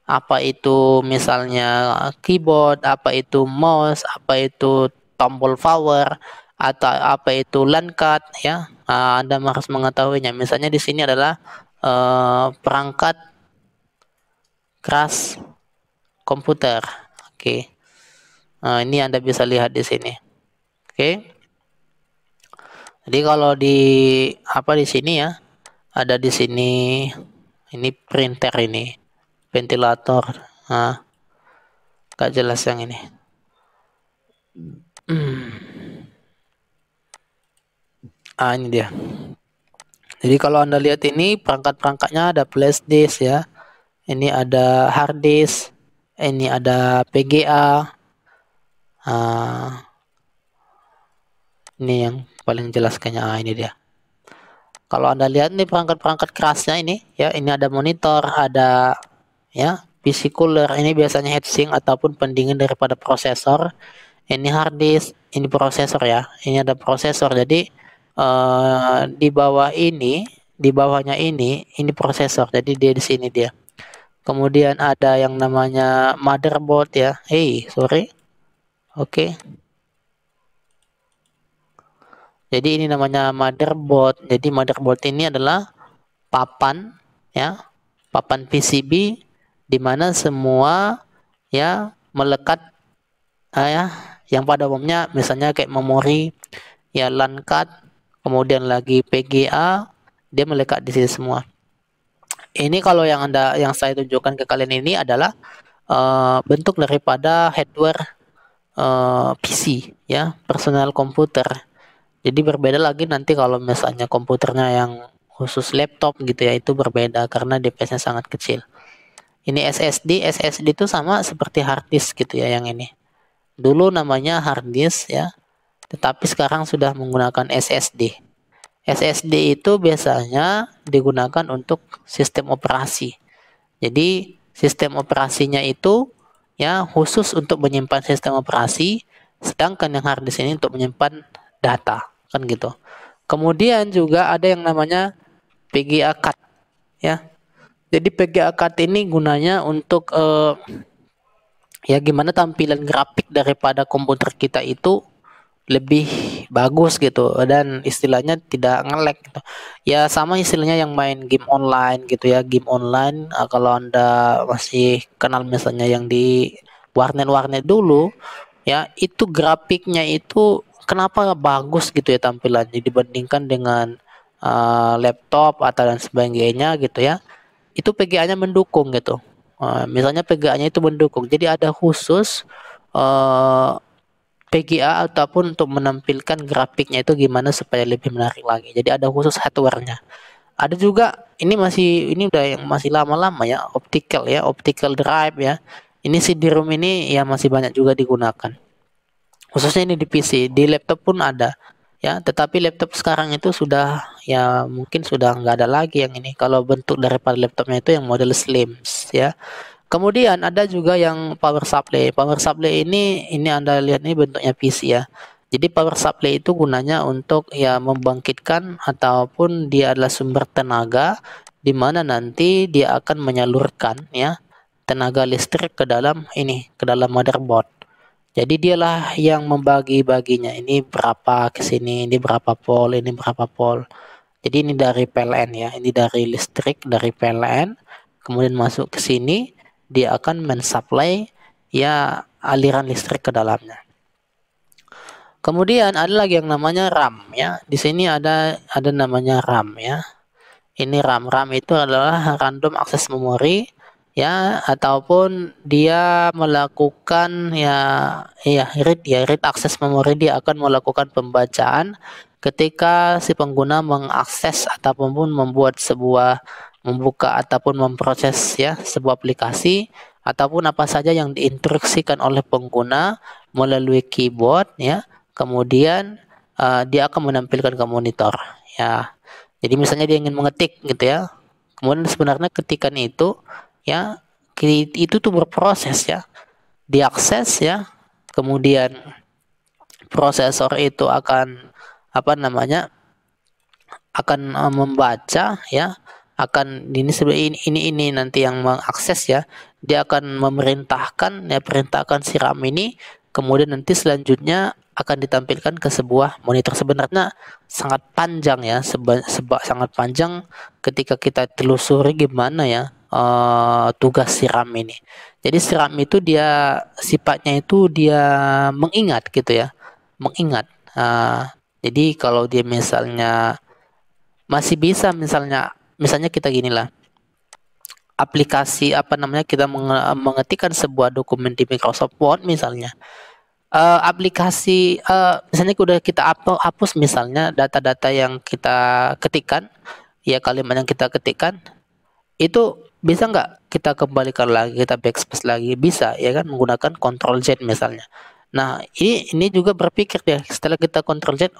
Apa itu misalnya keyboard, apa itu mouse, apa itu tombol power, atau apa itu LAN card ya. Anda harus mengetahuinya. Misalnya di sini adalah perangkat keras komputer. Oke. Ini Anda bisa lihat di sini. Oke. Jadi kalau di apa di sini ya, ada di sini ini printer ini, ventilator. Gak jelas yang ini. Ini dia. Jadi kalau Anda lihat ini perangkat-perangkatnya ada flash disk ya. Ini ada hard disk, ini ada PGA. Ini yang paling jelas kayaknya. Ini dia. Kalau Anda lihat nih perangkat-perangkat kerasnya ini ya, ini ada monitor, ada ya PC cooler, ini biasanya heatsink ataupun pendingin daripada prosesor. Ini hard disk, ini prosesor ya. Ini ada prosesor. Jadi di bawah ini, di bawahnya ini prosesor. Jadi dia di sini dia. Kemudian ada yang namanya motherboard ya. Sorry. Oke. Jadi ini namanya motherboard. Jadi motherboard ini adalah papan ya, papan PCB di mana semua ya melekat ya yang pada umumnya misalnya kayak memori ya LAN card, kemudian lagi PGA, dia melekat di sini semua. Ini kalau yang saya tunjukkan ke kalian ini adalah bentuk daripada hardware PC ya, personal komputer. Jadi berbeda lagi nanti kalau misalnya komputernya yang khusus laptop gitu ya, itu berbeda karena DPS-nya sangat kecil. Ini SSD itu sama seperti hard disk gitu ya yang ini. Dulu namanya hard disk ya, tetapi sekarang sudah menggunakan SSD. SSD itu biasanya digunakan untuk sistem operasi. Jadi sistem operasinya itu ya khusus untuk menyimpan sistem operasi, sedangkan yang hard disk ini untuk menyimpan data kan gitu. Kemudian juga ada yang namanya PGA card ya. Jadi PGA card ini gunanya untuk ya gimana tampilan grafik daripada komputer kita itu lebih bagus gitu dan istilahnya tidak nge-lag gitu. Ya sama istilahnya yang main game online gitu ya, game online kalau Anda masih kenal misalnya yang di warnet-warnet dulu ya, itu grafiknya itu kenapa bagus gitu ya tampilannya dibandingkan dengan laptop atau dan sebagainya gitu ya, itu PGA-nya mendukung gitu. Misalnya PGA-nya itu mendukung, jadi ada khusus PGA ataupun untuk menampilkan grafiknya itu gimana supaya lebih menarik lagi. Jadi ada khusus hardware-nya. Ada juga ini udah yang masih lama-lama ya, optical drive ya. Ini CD-ROM ini ya masih banyak juga digunakan. Khususnya ini di PC, di laptop pun ada ya, tetapi laptop sekarang itu sudah ya mungkin sudah nggak ada lagi yang ini. Kalau bentuk daripada laptopnya itu yang model slim ya. Kemudian ada juga yang power supply. Power supply ini Anda lihat ini bentuknya PC ya. Jadi power supply itu gunanya untuk ya membangkitkan ataupun dia adalah sumber tenaga di mana nanti dia akan menyalurkan ya tenaga listrik ke dalam motherboard. Jadi dialah yang membagi-baginya. Ini berapa ke sini, ini berapa volt, ini berapa volt. Jadi ini dari PLN ya, ini dari listrik dari PLN, kemudian masuk ke sini, dia akan mensuplai ya aliran listrik ke dalamnya. Kemudian ada lagi yang namanya RAM ya. Di sini ada namanya RAM ya. Ini RAM. RAM itu adalah random access memory ya, ataupun dia melakukan read access memory. Dia akan melakukan pembacaan ketika si pengguna mengakses ataupun membuka ataupun memproses ya sebuah aplikasi ataupun apa saja yang diinstruksikan oleh pengguna melalui keyboard ya. Kemudian dia akan menampilkan ke monitor ya. Jadi misalnya dia ingin mengetik gitu ya. Kemudian sebenarnya ketikan itu ya itu tuh berproses ya. Diakses ya. Kemudian prosesor itu akan akan membaca ya, akan ini nanti yang mengakses ya, dia akan perintahkan si RAM ini, kemudian nanti selanjutnya akan ditampilkan ke sebuah monitor. Sebenarnya sangat panjang ya, sangat panjang ketika kita telusuri gimana ya tugas si RAM ini. Jadi si RAM itu dia sifatnya itu dia mengingat gitu ya, mengingat. Jadi kalau dia misalnya masih bisa misalnya kita gini lah, aplikasi kita mengetikkan sebuah dokumen di Microsoft Word misalnya, aplikasi misalnya udah kita hapus misalnya data-data yang kita ketikkan ya, kalimat yang kita ketikkan itu bisa nggak kita kembalikan lagi, kita backspace lagi, bisa ya kan, menggunakan Ctrl Z misalnya. Nah ini juga berpikir ya, setelah kita Ctrl Z,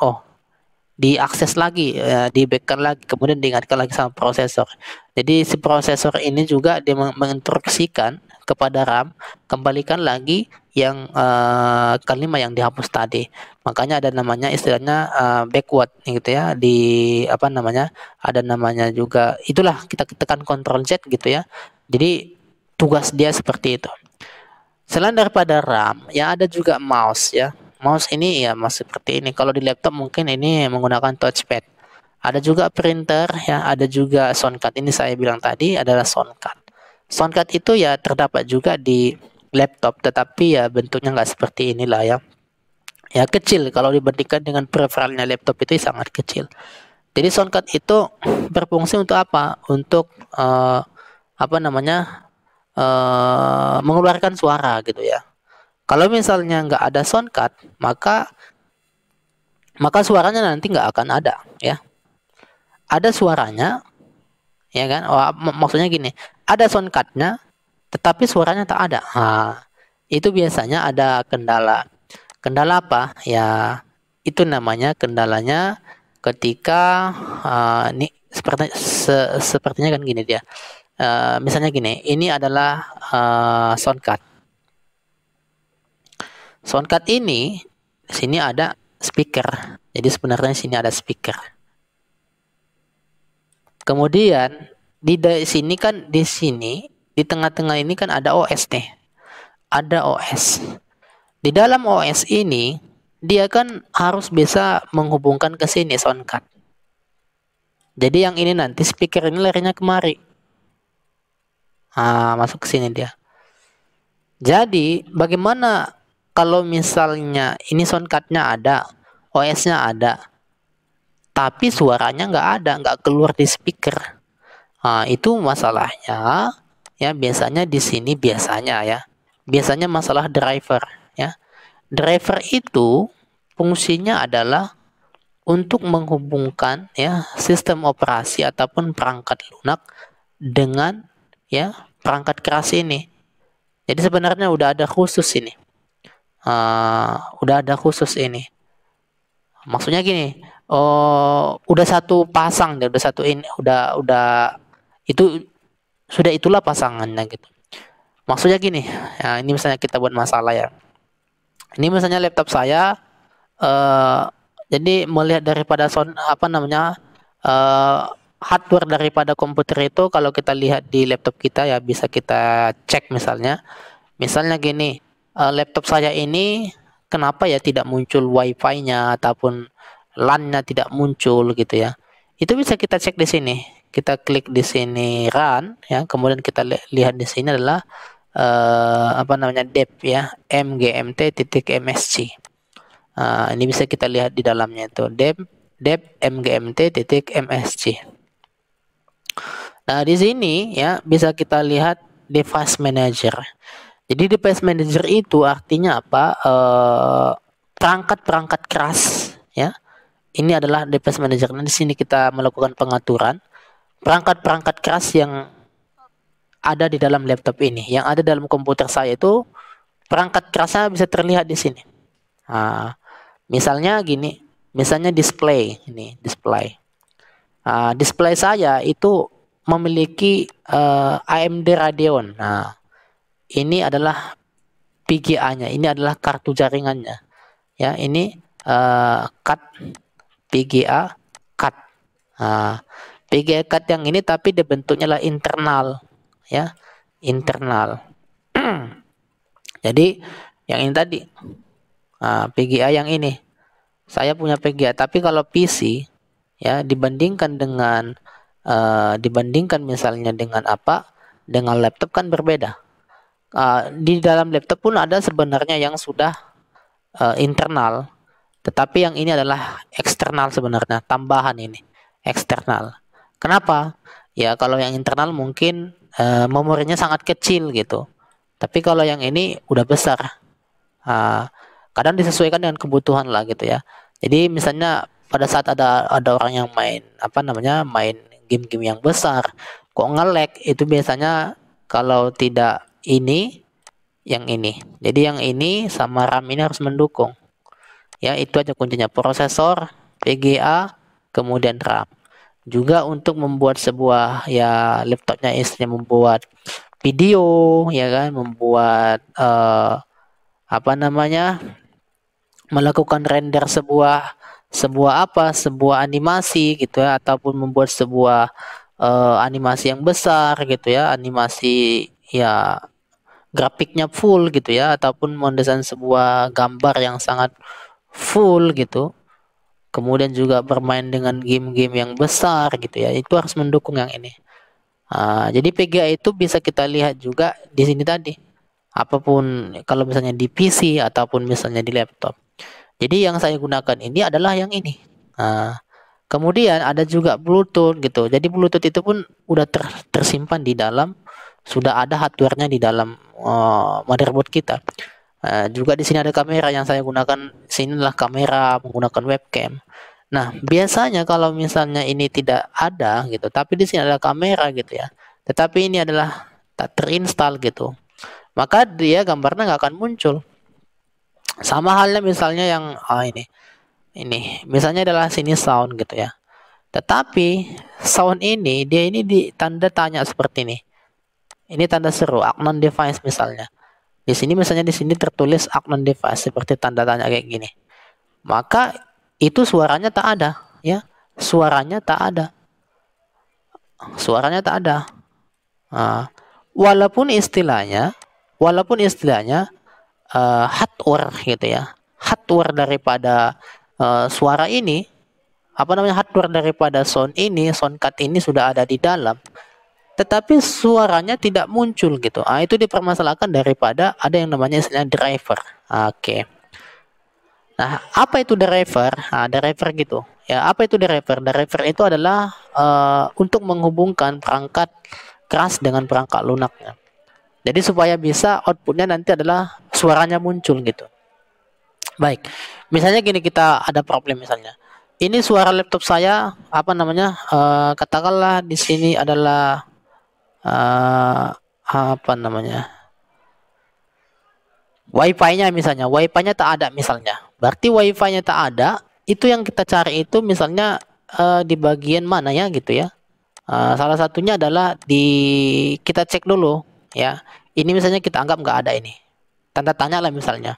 diakses lagi, di backkan lagi, kemudian diingatkan lagi sama prosesor. Jadi si prosesor ini juga dia menginstruksikan kepada RAM, kembalikan lagi yang kalimat yang dihapus tadi. Makanya ada namanya istilahnya backward gitu ya, ada namanya juga, itulah kita tekan Ctrl Z gitu ya. Jadi tugas dia seperti itu. Selain daripada RAM, ya ada juga mouse ya. Mouse ini ya mouse seperti ini. Kalau di laptop mungkin ini menggunakan touchpad. Ada juga printer ya, ada juga soundcard. Ini saya bilang tadi adalah soundcard. Soundcard itu ya terdapat juga di laptop, tetapi ya bentuknya nggak seperti inilah ya. Ya kecil kalau dibandingkan dengan peripheralnya laptop itu sangat kecil. Jadi soundcard itu berfungsi untuk apa? Untuk mengeluarkan suara gitu ya. Kalau misalnya nggak ada soundcard, maka suaranya nanti nggak akan ada ya. Ada suaranya ya kan, maksudnya gini, ada soundcardnya tetapi suaranya tak ada. Itu biasanya ada kendala apa ya, itu namanya kendalanya ketika ini sepertinya kan gini dia, misalnya gini, ini adalah soundcard ini, sini ada speaker. Jadi sebenarnya sini ada speaker. Kemudian di sini di tengah-tengah ini kan ada OS nih. Ada OS. Di dalam OS ini dia kan harus bisa menghubungkan ke sini soundcard. Jadi yang ini nanti speaker ini larinya kemari. Masuk ke sini dia. Jadi bagaimana kalau misalnya ini soundcard-nya ada, OS-nya ada, tapi suaranya nggak ada, nggak keluar di speaker. Nah, itu masalahnya ya, biasanya di sini biasanya masalah driver ya. Driver itu fungsinya adalah untuk menghubungkan ya sistem operasi ataupun perangkat lunak dengan ya perangkat keras ini. Jadi sebenarnya udah ada khusus ini. Udah ada khusus ini. Maksudnya gini, udah satu pasang deh, udah satu ini, udah itu sudah itulah pasangannya gitu. Maksudnya gini, ya ini misalnya kita buat masalah ya. Ini misalnya laptop saya, eh jadi melihat daripada eh, hardware daripada komputer itu, kalau kita lihat di laptop kita ya bisa kita cek misalnya gini, laptop saya ini kenapa ya tidak muncul wifi-nya ataupun LAN-nya tidak muncul gitu ya. Itu bisa kita cek di sini. Kita klik di sini run ya, kemudian kita lihat di sini adalah dep ya, mgmt.msc. Ini bisa kita lihat di dalamnya itu dep mgmt.msc. Nah, di sini ya bisa kita lihat device manager. Jadi device manager itu artinya apa? Perangkat-perangkat keras ya. Ini adalah device manager. Nah, di sini kita melakukan pengaturan perangkat-perangkat keras yang ada di dalam laptop ini, yang ada dalam komputer saya itu perangkat kerasnya bisa terlihat di sini. Nah, misalnya gini, misalnya display ini, display. Display saya itu memiliki AMD Radeon. Nah, ini adalah PGA-nya, ini adalah kartu jaringannya. Ya, ini card PGA card. PGA card yang ini tapi bentuknya lah internal, ya, internal. Jadi yang ini tadi PGA yang ini, saya punya PGA. Tapi kalau PC ya dibandingkan misalnya dengan dengan laptop kan berbeda. Di dalam laptop pun ada sebenarnya yang sudah internal, tetapi yang ini adalah eksternal sebenarnya, tambahan ini eksternal. Kenapa? Ya kalau yang internal mungkin memorinya sangat kecil gitu, tapi kalau yang ini udah besar. Kadang disesuaikan dengan kebutuhan lah gitu ya. Jadi misalnya pada saat ada orang yang main main game-game yang besar kok nge-lag, itu biasanya kalau tidak ini yang ini. Jadi yang ini sama RAM ini harus mendukung. Ya, itu aja kuncinya, prosesor, PGA, kemudian RAM. Juga untuk membuat sebuah ya laptopnya istrinya membuat video ya kan, membuat melakukan render sebuah animasi gitu ya, ataupun membuat sebuah animasi yang besar gitu ya, animasi ya grafiknya full gitu ya, ataupun mendesain sebuah gambar yang sangat full gitu, kemudian juga bermain dengan game-game yang besar gitu ya, itu harus mendukung yang ini. Jadi PGA itu bisa kita lihat juga di sini tadi, apapun kalau misalnya di PC ataupun misalnya di laptop. Jadi yang saya gunakan ini adalah yang ini. Kemudian ada juga Bluetooth gitu. Jadi Bluetooth itu pun udah tersimpan di dalam, sudah ada hardware-nya di dalam motherboard kita. Juga di sini ada kamera yang saya gunakan. Sini adalah kamera menggunakan webcam. Nah, biasanya kalau misalnya ini tidak ada gitu, tapi di sini ada kamera gitu ya, tetapi ini adalah tak terinstall gitu, maka dia gambarnya nggak akan muncul. Sama halnya misalnya yang ini misalnya adalah sini sound gitu ya, tetapi sound ini dia ini di tanda tanya seperti ini tanda seru unknown device misalnya. Di sini misalnya di sini tertulis unknown device seperti tanda tanya kayak gini. Maka itu suaranya tak ada ya. Suaranya tak ada. Suaranya tak ada. Walaupun istilahnya hardware gitu ya. Hardware daripada suara ini, hardware daripada sound card ini sudah ada di dalam, tetapi suaranya tidak muncul gitu. Itu dipermasalahkan daripada ada yang namanya istilahnya driver. Oke. Nah, apa itu driver? Nah, driver gitu. Ya, apa itu driver? Driver itu adalah untuk menghubungkan perangkat keras dengan perangkat lunaknya. Jadi supaya bisa outputnya nanti adalah suaranya muncul gitu. Baik, misalnya gini, kita ada problem misalnya. Ini suara laptop saya apa namanya? Katakanlah di sini adalah apa namanya? Wi-Fi-nya misalnya, Wi-Fi-nya tak ada misalnya. Berarti Wi-Fi-nya tak ada, itu yang kita cari itu misalnya di bagian mana ya gitu ya. Salah satunya adalah di kita cek dulu ya. Ini misalnya kita anggap nggak ada ini. Tanda tanya lah misalnya.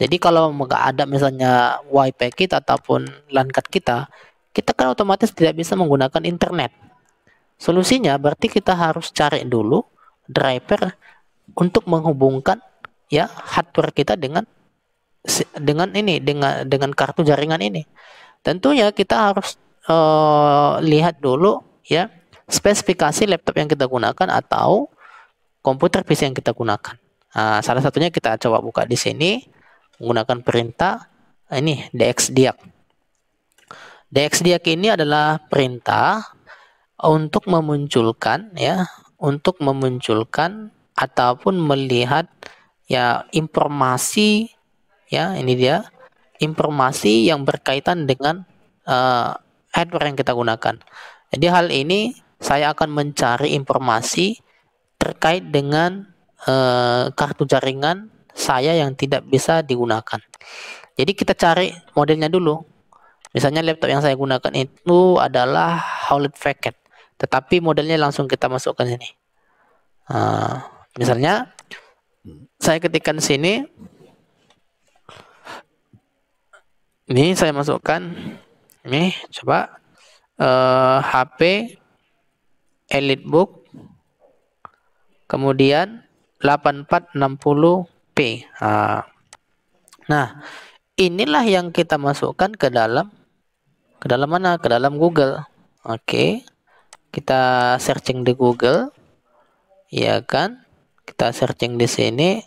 Jadi kalau nggak ada misalnya WiFi kita ataupun LAN card kita, kita kan otomatis tidak bisa menggunakan internet. Solusinya berarti kita harus cari dulu driver untuk menghubungkan ya hardware kita dengan kartu jaringan ini. Tentunya kita harus lihat dulu ya spesifikasi laptop yang kita gunakan atau komputer PC yang kita gunakan. Nah, salah satunya kita coba buka di sini menggunakan perintah ini dxdiag. Dxdiag ini adalah perintah untuk memunculkan ataupun melihat ya informasi ya ini dia informasi yang berkaitan dengan hardware yang kita gunakan. Jadi hal ini saya akan mencari informasi terkait dengan kartu jaringan saya yang tidak bisa digunakan. Jadi kita cari modelnya dulu. Misalnya laptop yang saya gunakan itu adalah Hewlett Packard, tetapi modelnya langsung kita masukkan sini. Misalnya saya ketikkan sini, ini saya masukkan, ini coba HP EliteBook, kemudian 8460p. Nah, inilah yang kita masukkan ke dalam mana? Ke dalam Google. Oke. Kita searching di Google. Ya kan? Kita searching di sini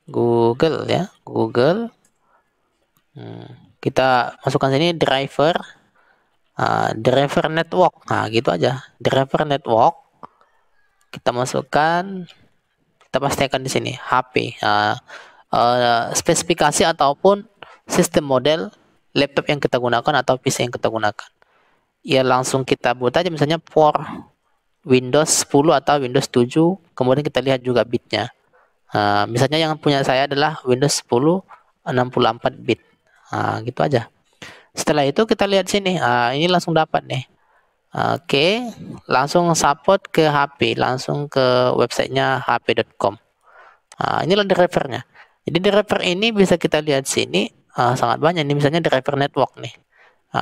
Google ya, Google. Kita masukkan sini driver driver network. Nah, gitu aja. Driver network. Kita masukkan, kita pastikan di sini HP. Spesifikasi ataupun sistem model laptop yang kita gunakan atau PC yang kita gunakan. Ya langsung kita buat aja misalnya for Windows 10 atau Windows 7, kemudian kita lihat juga bitnya. Misalnya yang punya saya adalah Windows 10 64 bit. Gitu aja. Setelah itu kita lihat sini. Ini langsung dapat nih. Oke, langsung support ke HP, langsung ke websitenya hp.com. Inilah drivernya. Jadi driver ini bisa kita lihat sini sangat banyak. Ini misalnya driver network nih.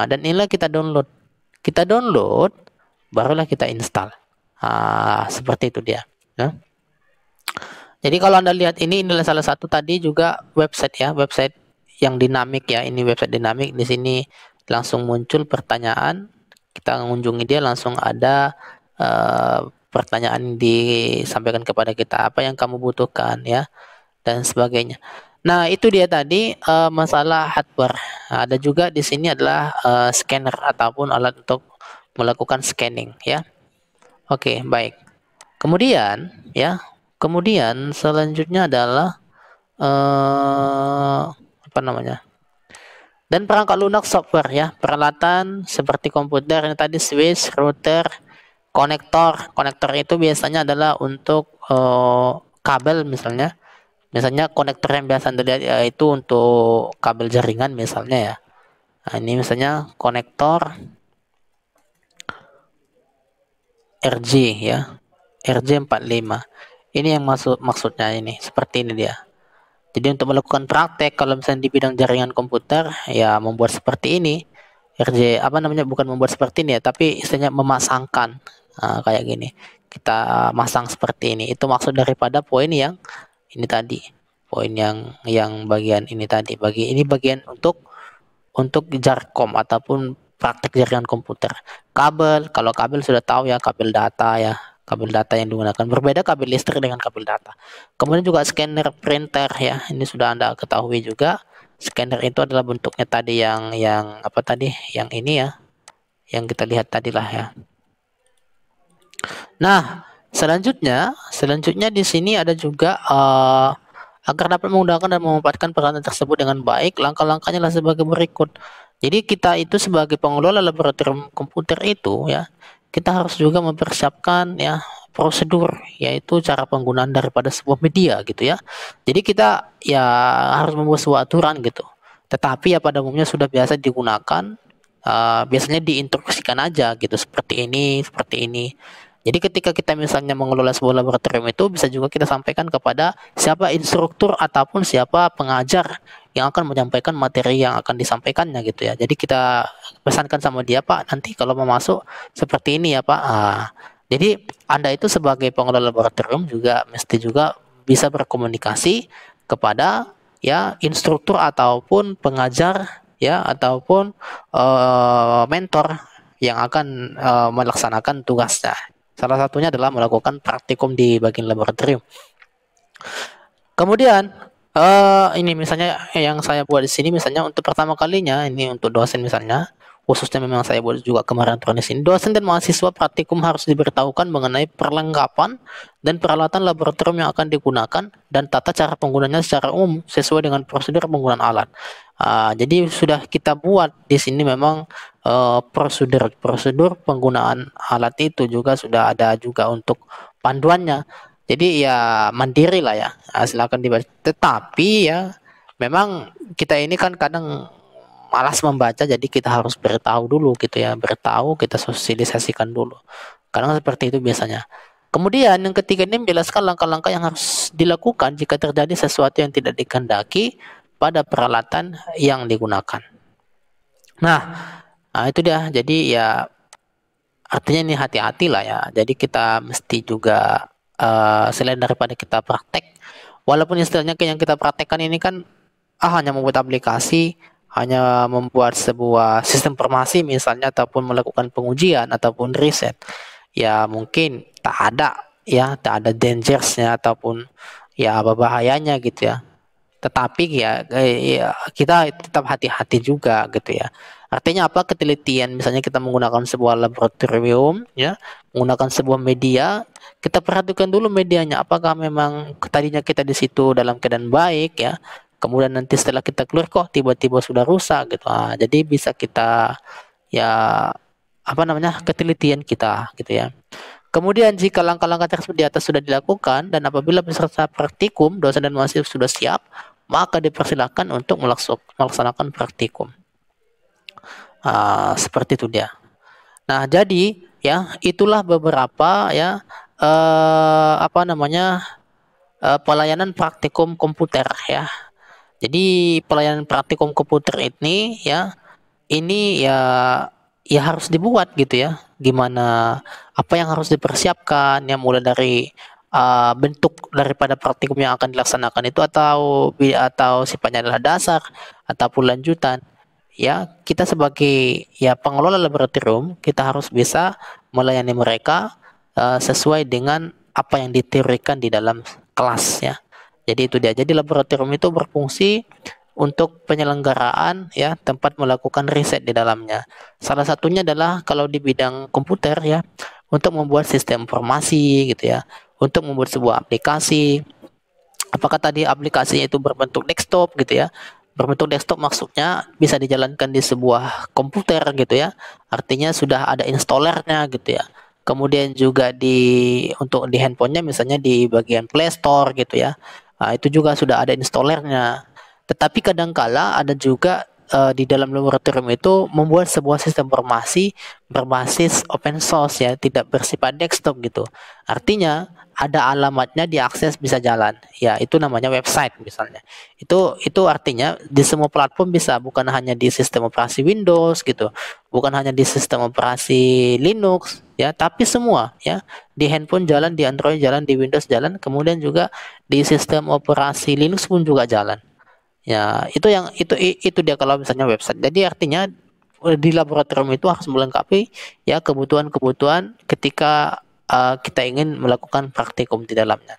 Dan inilah kita download. Kita download, barulah kita install. Seperti itu dia. Ya. Jadi kalau Anda lihat inilah salah satu tadi juga website ya, website yang dinamik ya. Ini website dinamik. Di sini langsung muncul pertanyaan. Kita mengunjungi dia, langsung ada pertanyaan disampaikan kepada kita, apa yang kamu butuhkan ya, dan sebagainya. Nah, itu dia tadi masalah hardware. Ada juga di sini adalah scanner ataupun alat untuk melakukan scanning ya. Oke, baik. Kemudian selanjutnya adalah apa namanya? Dan perangkat lunak software ya, peralatan seperti komputer ini tadi, switch, router, konektor. Konektor itu biasanya adalah untuk kabel misalnya. Misalnya konektor yang biasa Anda lihat yaitu untuk kabel jaringan misalnya ya. Nah, ini misalnya konektor RJ ya. RJ45. Ini yang maksudnya ini, seperti ini dia. Jadi untuk melakukan praktek kalau misalnya di bidang jaringan komputer ya membuat seperti ini. Bukan membuat seperti ini ya, tapi istilahnya memasangkan kayak gini. Kita masang seperti ini. Itu maksud daripada poin yang ini tadi. Poin yang bagian ini tadi. Bagian untuk Jarkom ataupun praktek jaringan komputer. Kabel, kalau kabel sudah tahu ya, kabel data ya. Kabel data yang digunakan berbeda kabel listrik dengan kabel data. Kemudian juga scanner, printer ya, ini sudah Anda ketahui juga. Scanner itu adalah bentuknya tadi yang apa tadi? Yang ini ya, yang kita lihat tadi lah ya. Nah, selanjutnya di sini ada juga agar dapat menggunakan dan memanfaatkan peralatan tersebut dengan baik, langkah-langkahnya adalah sebagai berikut. Jadi kita itu sebagai pengelola laboratorium komputer itu ya, kita harus juga mempersiapkan ya prosedur, yaitu cara penggunaan daripada sebuah media gitu ya. Jadi kita ya harus membuat sebuah aturan gitu. Tetapi ya pada umumnya sudah biasa digunakan, biasanya diinstruksikan aja gitu, seperti ini, seperti ini. Jadi ketika kita misalnya mengelola sebuah laboratorium itu bisa juga kita sampaikan kepada siapa instruktur ataupun siapa pengajar yang akan menyampaikan materi yang akan disampaikannya gitu ya. Jadi kita pesankan sama dia, Pak, nanti kalau mau masuk seperti ini ya, Pak. Jadi Anda itu sebagai pengelola laboratorium juga mesti juga bisa berkomunikasi kepada ya instruktur ataupun pengajar ya ataupun mentor yang akan melaksanakan tugasnya. Salah satunya adalah melakukan praktikum di bagian laboratorium. Kemudian ini misalnya yang saya buat di sini misalnya untuk pertama kalinya ini untuk dosen misalnya, khususnya memang saya buat juga kemarin di sini. Dosen dan mahasiswa praktikum harus diberitahukan mengenai perlengkapan dan peralatan laboratorium yang akan digunakan dan tata cara penggunanya secara umum sesuai dengan prosedur penggunaan alat. Jadi sudah kita buat di sini memang prosedur penggunaan alat itu juga sudah ada juga untuk panduannya. Jadi ya mandiri lah ya, silakan dibaca. Tetapi ya memang kita ini kan kadang malas membaca, jadi kita harus beritahu dulu gitu ya, beritahu kita sosialisasikan dulu. Kadang seperti itu biasanya. Kemudian yang ketiga ini menjelaskan langkah-langkah yang harus dilakukan jika terjadi sesuatu yang tidak dikehendaki pada peralatan yang digunakan. Nah, itu dia. Jadi ya artinya ini hati-hati lah ya. Jadi kita mesti juga selain daripada kita praktek, walaupun istilahnya yang kita praktekkan ini kan hanya membuat aplikasi, hanya membuat sebuah sistem informasi misalnya ataupun melakukan pengujian ataupun riset, ya mungkin tak ada dangersnya ataupun ya apa bahayanya gitu ya. Tetapi ya kita tetap hati-hati juga gitu ya. Artinya apa? Ketelitian, misalnya kita menggunakan sebuah laboratorium ya, menggunakan sebuah media, kita perhatikan dulu medianya apakah memang tadinya kita di situ dalam keadaan baik ya. Kemudian nanti setelah kita keluar kok tiba-tiba sudah rusak gitu. Jadi bisa kita ya apa namanya? Ketelitian kita gitu ya. Kemudian jika langkah-langkah tersebut di atas sudah dilakukan dan apabila peserta praktikum, dosen dan mahasiswa sudah siap, maka dipersilakan untuk melaksanakan praktikum. Seperti itu dia. Nah, jadi ya itulah beberapa ya apa namanya pelayanan praktikum komputer ya. Jadi pelayanan praktikum komputer ini ya harus dibuat gitu ya. Gimana apa yang harus dipersiapkan ya mulai dari bentuk daripada praktikum yang akan dilaksanakan itu atau sifatnya adalah dasar ataupun lanjutan. Ya, kita sebagai ya pengelola laboratorium kita harus bisa melayani mereka sesuai dengan apa yang diteorikan di dalam kelas ya. Jadi itu dia. Jadi laboratorium itu berfungsi untuk penyelenggaraan ya tempat melakukan riset di dalamnya. Salah satunya adalah kalau di bidang komputer ya untuk membuat sistem informasi gitu ya, untuk membuat sebuah aplikasi. Apakah tadi aplikasinya itu berbentuk desktop gitu ya? Berbentuk desktop maksudnya bisa dijalankan di sebuah komputer gitu ya. Artinya sudah ada installernya gitu ya. Kemudian juga untuk di handphonenya misalnya di bagian Play Store gitu ya. Itu juga sudah ada installernya. Tetapi kadangkala ada juga di dalam laboratorium itu membuat sebuah sistem informasi berbasis open source ya, tidak bersifat desktop gitu. Artinya ada alamatnya diakses bisa jalan. Ya, itu namanya website misalnya. Itu artinya di semua platform bisa, bukan hanya di sistem operasi Windows gitu, bukan hanya di sistem operasi Linux ya, tapi semua ya. Di handphone jalan, di Android jalan, di Windows jalan, kemudian juga di sistem operasi Linux pun juga jalan. Ya, itu dia kalau misalnya website. Jadi artinya di laboratorium itu harus melengkapi ya kebutuhan-kebutuhan ketika kita ingin melakukan praktikum di dalamnya.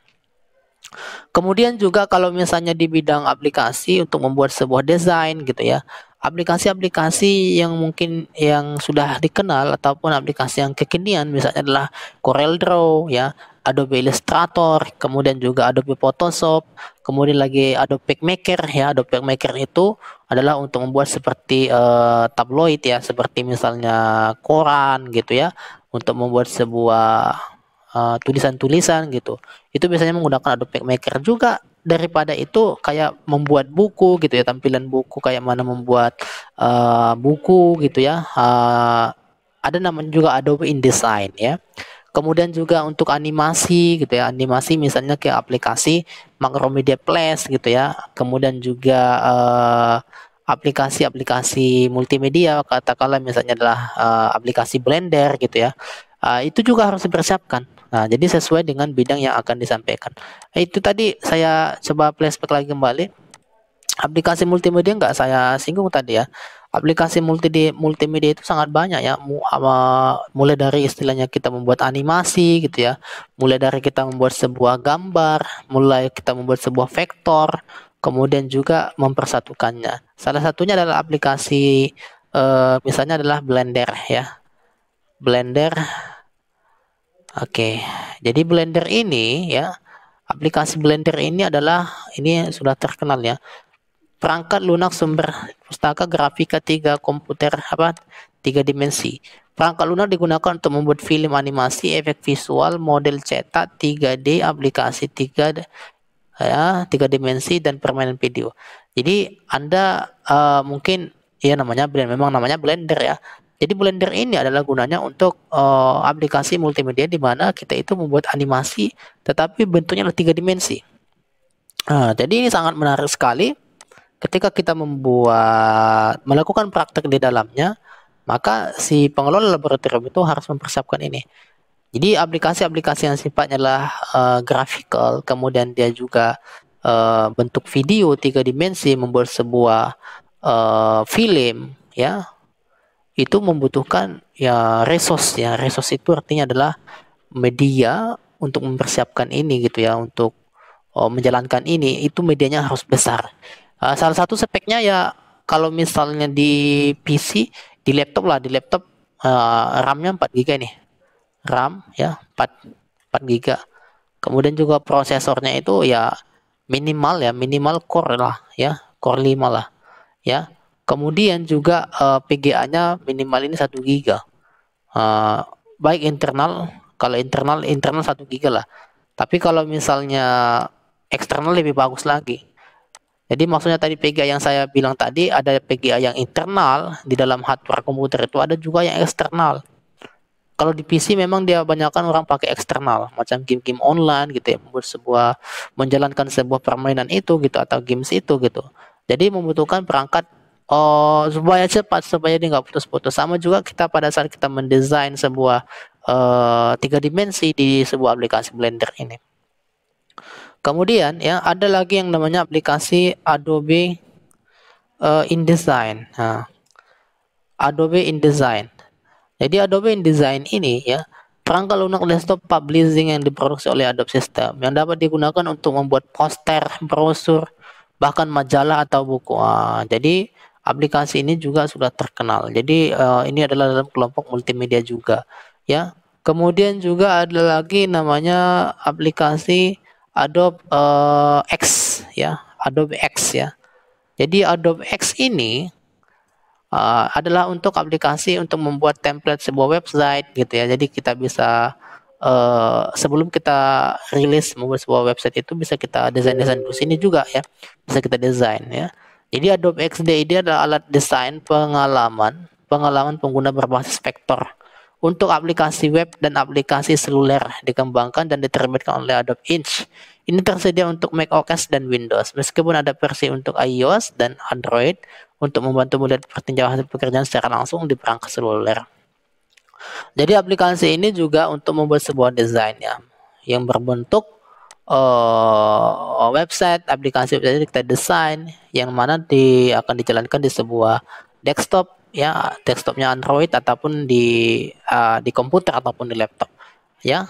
Kemudian juga kalau misalnya di bidang aplikasi untuk membuat sebuah desain gitu ya, aplikasi-aplikasi yang mungkin yang sudah dikenal ataupun aplikasi yang kekinian misalnya adalah CorelDRAW ya, Adobe Illustrator, kemudian juga Adobe Photoshop, kemudian lagi Adobe PageMaker ya. Adobe PageMaker itu adalah untuk membuat seperti tabloid ya, seperti misalnya koran gitu ya, untuk membuat sebuah tulisan-tulisan gitu. Itu biasanya menggunakan Adobe PageMaker juga. Daripada itu kayak membuat buku gitu ya, tampilan buku kayak mana membuat buku gitu ya. Ada namanya juga Adobe InDesign ya. Kemudian juga untuk animasi gitu ya, animasi misalnya kayak aplikasi Macromedia Place gitu ya. Kemudian juga aplikasi-aplikasi multimedia, katakanlah misalnya adalah aplikasi Blender gitu ya. Itu juga harus dipersiapkan. Nah, jadi sesuai dengan bidang yang akan disampaikan. Itu tadi saya coba flashback lagi kembali. Aplikasi multimedia nggak saya singgung tadi ya. Aplikasi multimedia itu sangat banyak ya. Mulai dari istilahnya kita membuat animasi gitu ya. Mulai dari kita membuat sebuah gambar, mulai kita membuat sebuah vektor, kemudian juga mempersatukannya. Salah satunya adalah aplikasi misalnya adalah Blender ya. Blender. Oke. Jadi Blender ini ya, aplikasi Blender ini adalah ini sudah terkenal ya. Perangkat lunak sumber pustaka grafika tiga dimensi. Perangkat lunak digunakan untuk membuat film animasi, efek visual, model cetak 3D, aplikasi 3 dimensi dan permainan video. Jadi Anda mungkin ya memang namanya Blender ya. Jadi Blender ini adalah gunanya untuk aplikasi multimedia di mana kita itu membuat animasi tetapi bentuknya adalah 3 dimensi. Jadi ini sangat menarik sekali. Ketika kita melakukan praktek di dalamnya, maka si pengelola laboratorium itu harus mempersiapkan ini. Jadi aplikasi-aplikasi yang sifatnya adalah graphical, kemudian dia juga bentuk video 3 dimensi, membuat sebuah film, ya, itu membutuhkan ya resource ya. Resource itu artinya adalah media untuk mempersiapkan ini gitu ya, untuk menjalankan ini. Itu medianya harus besar. Salah satu speknya ya kalau misalnya di PC, di laptop RAM-nya 4 GB nih. RAM ya 4 GB. Kemudian juga prosesornya itu ya minimal core lah ya, core 5 lah ya. Kemudian juga PGA-nya minimal ini 1 GB. Baik internal, kalau internal 1 GB lah. Tapi kalau misalnya eksternal lebih bagus lagi. Jadi maksudnya tadi PGA yang saya bilang tadi, ada PGA yang internal di dalam hardware komputer itu, ada juga yang eksternal. Kalau di PC memang dia banyakkan orang pakai eksternal, macam game-game online gitu ya, menjalankan sebuah permainan itu gitu atau games itu gitu. Jadi membutuhkan perangkat supaya cepat, supaya dia nggak putus-putus. Sama juga kita pada saat kita mendesain sebuah 3 dimensi di sebuah aplikasi Blender ini. Kemudian ya ada lagi yang namanya aplikasi Adobe InDesign. Nah, Adobe InDesign. Jadi Adobe InDesign ini ya perangkat lunak desktop publishing yang diproduksi oleh Adobe System yang dapat digunakan untuk membuat poster, brosur, bahkan majalah atau buku. Jadi aplikasi ini juga sudah terkenal. Jadi ini adalah dalam kelompok multimedia juga ya. Kemudian juga ada lagi namanya aplikasi Adobe X ya, Adobe X ya. Jadi Adobe X ini adalah untuk aplikasi untuk membuat template sebuah website gitu ya. Jadi kita bisa sebelum kita rilis membuat sebuah website itu bisa kita desain di sini juga ya. Bisa kita desain ya. Jadi Adobe XD ini adalah alat desain pengalaman pengguna berbasis vektor untuk aplikasi web dan aplikasi seluler dikembangkan dan diterbitkan oleh Adobe Inch. Ini tersedia untuk macOS dan Windows, meskipun ada versi untuk iOS dan Android untuk membantu melihat pertinjauan hasil pekerjaan secara langsung di perangkat seluler. Jadi aplikasi ini juga untuk membuat sebuah desain ya, yang berbentuk website, aplikasi website kita desain, yang mana akan dijalankan di sebuah desktop ya, desktopnya Android ataupun di komputer ataupun di laptop ya.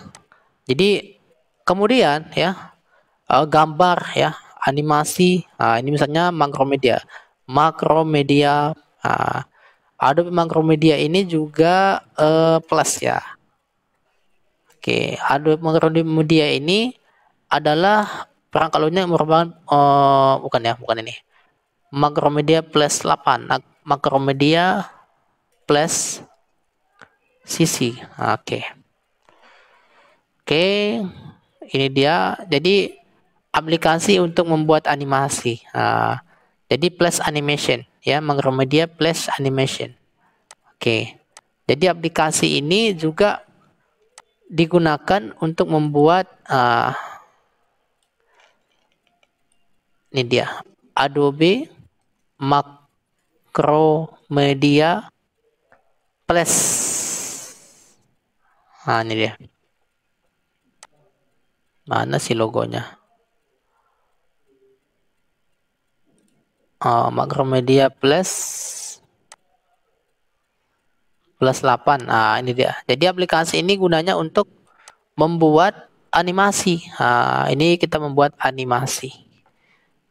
Jadi kemudian ya gambar ya, animasi. Ini misalnya Makromedia. Makromedia. Adobe Makromedia ini juga plus ya. Oke, Adobe Makromedia ini adalah perangkatnya merupakan bukan ini. Makromedia plus 8. Makromedia plus CC. Oke. Oke, ini dia. Jadi aplikasi untuk membuat animasi. Jadi plus animation ya, Makromedia plus animation. Oke. Jadi aplikasi ini juga digunakan untuk membuat ini dia, Adobe Makromedia Plus. Ini dia. Mana sih logonya? Makromedia Plus 8. Ini dia. Jadi aplikasi ini gunanya untuk membuat animasi. Ini kita membuat animasi.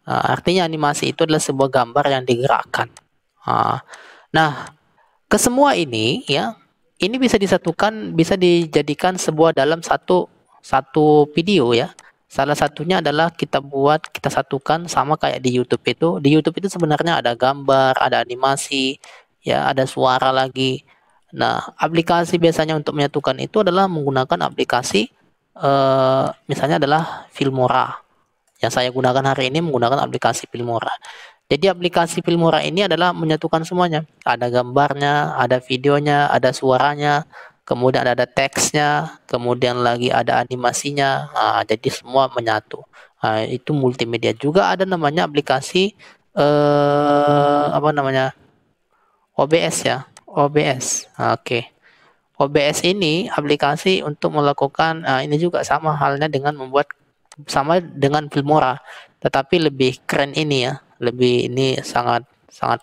Artinya animasi itu adalah sebuah gambar yang digerakkan. Nah, kesemua ini ya, ini bisa disatukan, bisa dijadikan sebuah dalam satu video ya. Salah satunya adalah kita satukan sama kayak di YouTube itu. Di YouTube itu sebenarnya ada gambar, ada animasi, ya, ada suara lagi. Nah, aplikasi biasanya untuk menyatukan itu adalah menggunakan aplikasi misalnya adalah Filmora. Yang saya gunakan hari ini menggunakan aplikasi Filmora. Jadi aplikasi Filmora ini adalah menyatukan semuanya. Ada gambarnya, ada videonya, ada suaranya, kemudian ada teksnya, kemudian lagi ada animasinya. Jadi semua menyatu. Itu multimedia. Juga ada namanya aplikasi apa namanya? OBS ya. OBS. Oke. OBS ini aplikasi untuk melakukan ini juga sama halnya dengan sama dengan Filmora, tetapi lebih keren ini ya, lebih ini sangat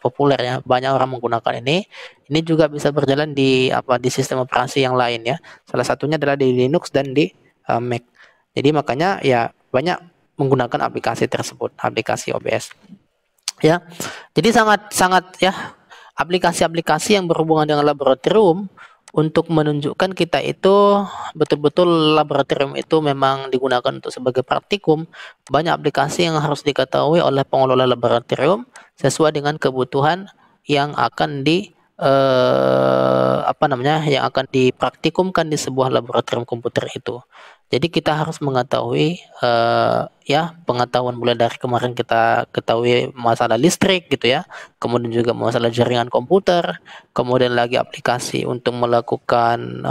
populer ya, banyak orang menggunakan ini. Ini juga bisa berjalan di sistem operasi yang lain ya, salah satunya adalah di Linux dan di Mac. Jadi makanya ya banyak menggunakan aplikasi tersebut, aplikasi OBS ya. Jadi sangat ya, aplikasi-aplikasi yang berhubungan dengan laboratorium untuk menunjukkan kita itu betul-betul laboratorium itu memang digunakan untuk sebagai praktikum. Banyak aplikasi yang harus diketahui oleh pengelola laboratorium sesuai dengan kebutuhan yang akan yang akan dipraktikumkan di sebuah laboratorium komputer itu. Jadi kita harus mengetahui ya, pengetahuan mulai dari kemarin kita ketahui masalah listrik gitu ya, kemudian juga masalah jaringan komputer, kemudian lagi aplikasi untuk melakukan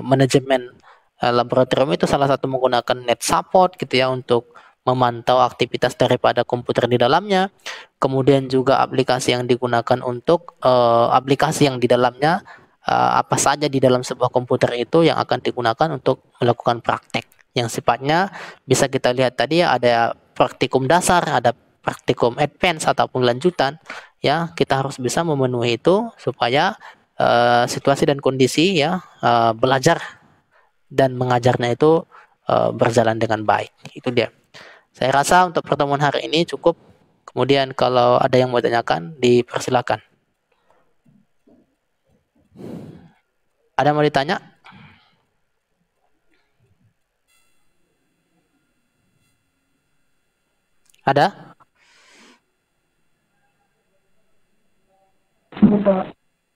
manajemen laboratorium itu salah satu menggunakan net support gitu ya, untuk memantau aktivitas daripada komputer di dalamnya. Kemudian juga aplikasi yang digunakan untuk aplikasi yang di dalamnya apa saja di dalam sebuah komputer itu yang akan digunakan untuk melakukan praktek yang sifatnya bisa kita lihat tadi ya, ada praktikum dasar, ada praktikum advance ataupun lanjutan ya. Kita harus bisa memenuhi itu supaya situasi dan kondisi ya belajar dan mengajarnya itu berjalan dengan baik. Itu dia. Saya rasa untuk pertemuan hari ini cukup. Kemudian kalau ada yang mau tanyakan, dipersilakan. Ada yang mau ditanya? Ada?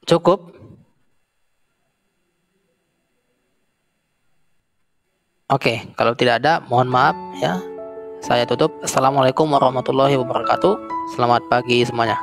Cukup? Oke, kalau tidak ada, mohon maaf ya. Saya tutup. Assalamualaikum warahmatullahi wabarakatuh. Selamat pagi semuanya.